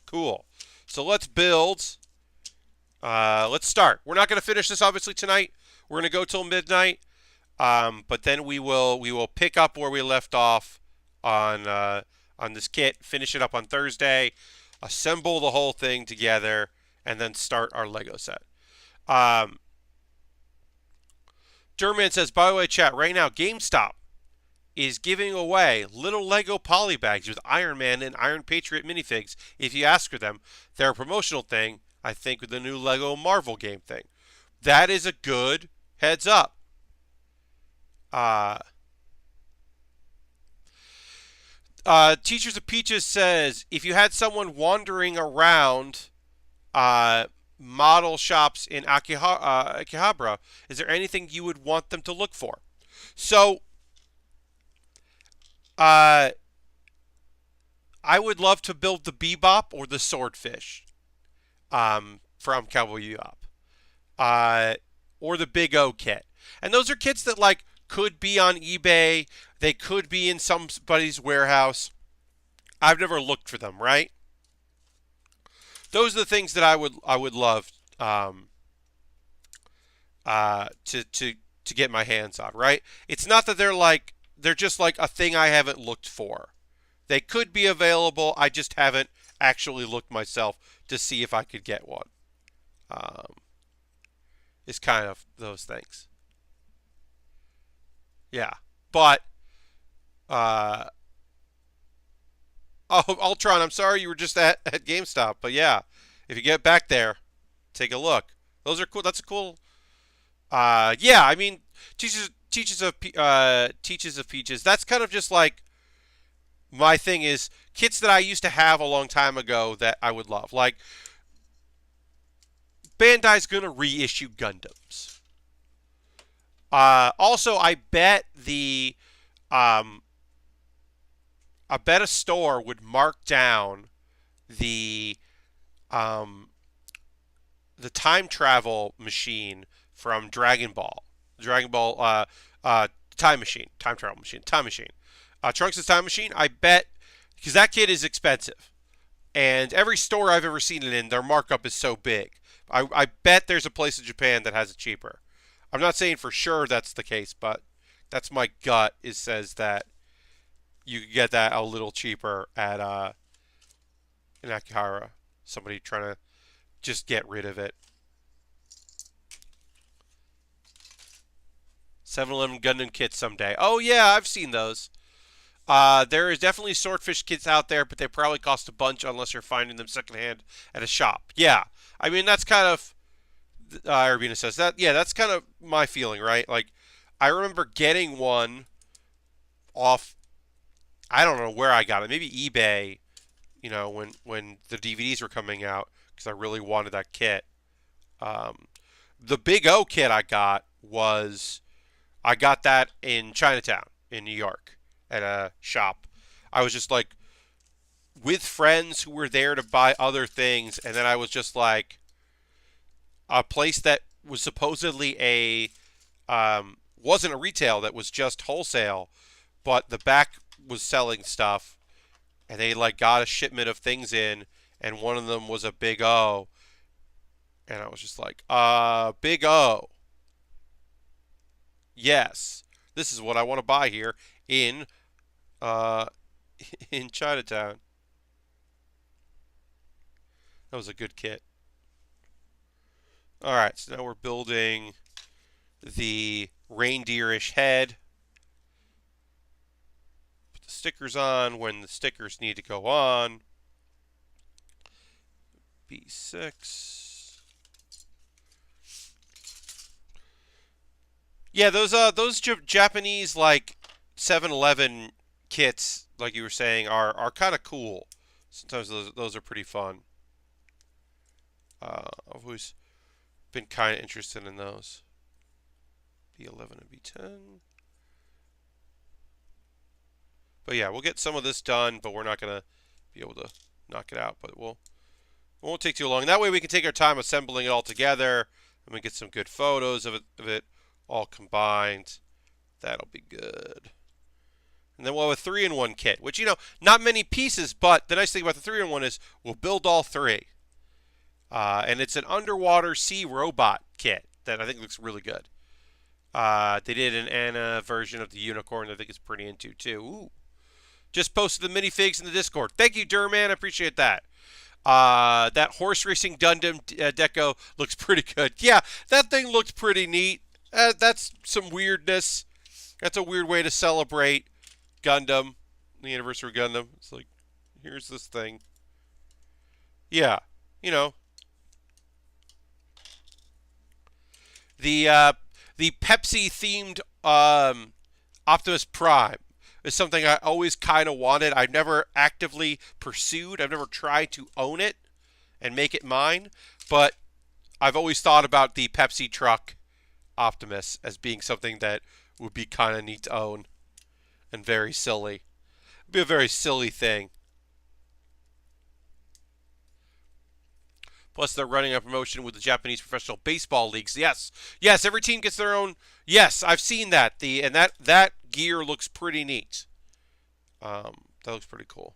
Cool. So let's build. Let's start. We're not going to finish this obviously tonight. We're going to go till midnight. But then we will pick up where we left off on this kit, finish it up on Thursday, assemble the whole thing together, and then start our Lego set. Durman says, by the way, chat, right now, GameStop is giving away little Lego polybags with Iron Man and Iron Patriot minifigs. If you ask for them, they're a promotional thing, I think, with the new Lego Marvel game thing. That is a good heads up. Teachers of Peaches says, if you had someone wandering around model shops in Akihabara, is there anything you would want them to look for? So, I would love to build the Bebop or the Swordfish from Cowboy Bebop. Or the Big O kit. And those are kits that like could be on eBay. They could be in somebody's warehouse. I've never looked for them, right? Those are the things that I would love to get my hands on, right? It's not that they're just like a thing I haven't looked for. They could be available. I just haven't actually looked myself to see if I could get one. It's kind of those things. Yeah, but Ultron, I'm sorry you were just at GameStop, but yeah, if you get back there, take a look. Those are cool. That's a cool. Yeah, I mean, teaches of Peaches. That's kind of just like my thing is kits that I used to have a long time ago that I would love. Like Bandai's gonna reissue Gundams. Also, um, I bet a store would mark down the um, the time travel machine from Dragon Ball. Dragon Ball time machine, time travel machine, time machine. Trunks' time machine. I bet because that kit is expensive, and every store I've ever seen it in, their markup is so big. I bet there's a place in Japan that has it cheaper. I'm not saying for sure that's the case, but that's my gut. It says that you can get that a little cheaper at in Akihara. Somebody trying to just get rid of it. 7-Eleven Gundam kits someday. Oh yeah, I've seen those. There is definitely swordfish kits out there, but they probably cost a bunch unless you're finding them secondhand at a shop. Yeah, I mean that's kind of Arabina says that. Yeah, that's kind of my feeling, right? Like, I remember getting one off. I don't know where I got it. Maybe eBay. You know, when the DVDs were coming out, because I really wanted that kit. Um, the Big O kit I got that in Chinatown in New York at a shop. I was just like with friends who were there to buy other things, and then I was just like a place that was supposedly a wasn't a retail, that was just wholesale, but the back was selling stuff, and they like got a shipment of things in, and one of them was a Big O, and I was just like, Big O. Yes, this is what I want to buy here in uh, in Chinatown. That was a good kit. All right, so now we're building the reindeerish head. Put the stickers on when the stickers need to go on. B6. Yeah, those Japanese like 7-Eleven kits, like you were saying, are kind of cool. Sometimes those are pretty fun. I've always been kind of interested in those. B11 and B10. But yeah, we'll get some of this done, but we're not gonna be able to knock it out. But it won't take too long. That way we can take our time assembling it all together, and we get some good photos of it all combined. That'll be good. And then we'll have a 3-in-1 kit, which, not many pieces, but the nice thing about the 3-in-1 is we'll build all three. And it's an underwater sea robot kit that I think looks really good. They did an Anna version of the unicorn that I think is pretty into, too. Ooh. Just posted the minifigs in the Discord. Thank you, Durman. I appreciate that. That horse racing Gundam deco looks pretty good. Yeah, that thing looked pretty neat. That's some weirdness. That's a weird way to celebrate Gundam, the anniversary of Gundam. It's like, here's this thing. Yeah, you know. The Pepsi themed Optimus Prime is something I always kind of wanted. I've never actively pursued. I've never tried to own it and make it mine, but I've always thought about the Pepsi truck Optimus as being something that would be kind of neat to own and very silly. It'd be a very silly thing. Plus, they're running a promotion with the Japanese professional baseball leagues. Yes, yes, every team gets their own. Yes, I've seen that. And that gear looks pretty neat. That looks pretty cool.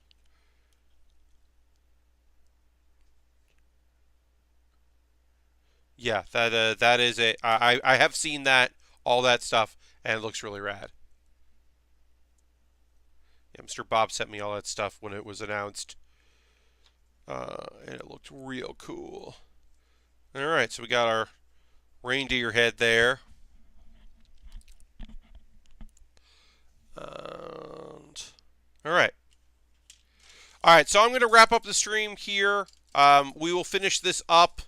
Yeah, that is a. I have seen all that stuff, and it looks really rad. Yeah, Mr. Bob sent me all that stuff when it was announced. And it looked real cool. Alright, so we got our reindeer head there. Alright. Alright, so I'm going to wrap up the stream here. We will finish this up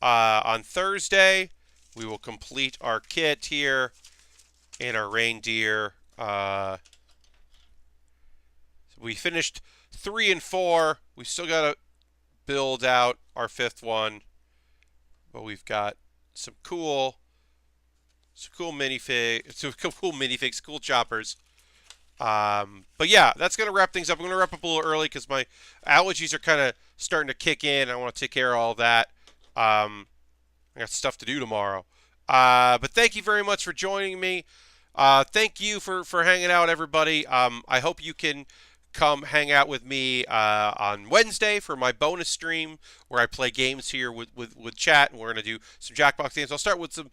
on Thursday. We will complete our kit here and our reindeer. We finished 3 and 4. We still got to build out our 5th one. But we've got some cool some cool minifigs, cool choppers. But yeah, that's going to wrap things up. I'm going to wrap up a little early because my allergies are kind of starting to kick in. I want to take care of all that. I got stuff to do tomorrow. But thank you very much for joining me. Thank you for hanging out, everybody. I hope you can come hang out with me on Wednesday for my bonus stream where I play games here with chat, and we're going to do some Jackbox games. I'll start with some,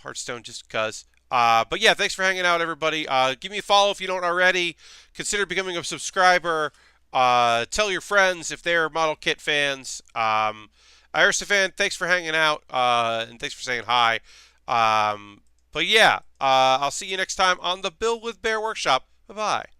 Hearthstone just because. But yeah, thanks for hanging out, everybody. Give me a follow if you don't already. Consider becoming a subscriber. Tell your friends if they're Model Kit fans. Aristophan, thanks for hanging out, and thanks for saying hi. But yeah, I'll see you next time on the Build with Baer Workshop. Bye-bye.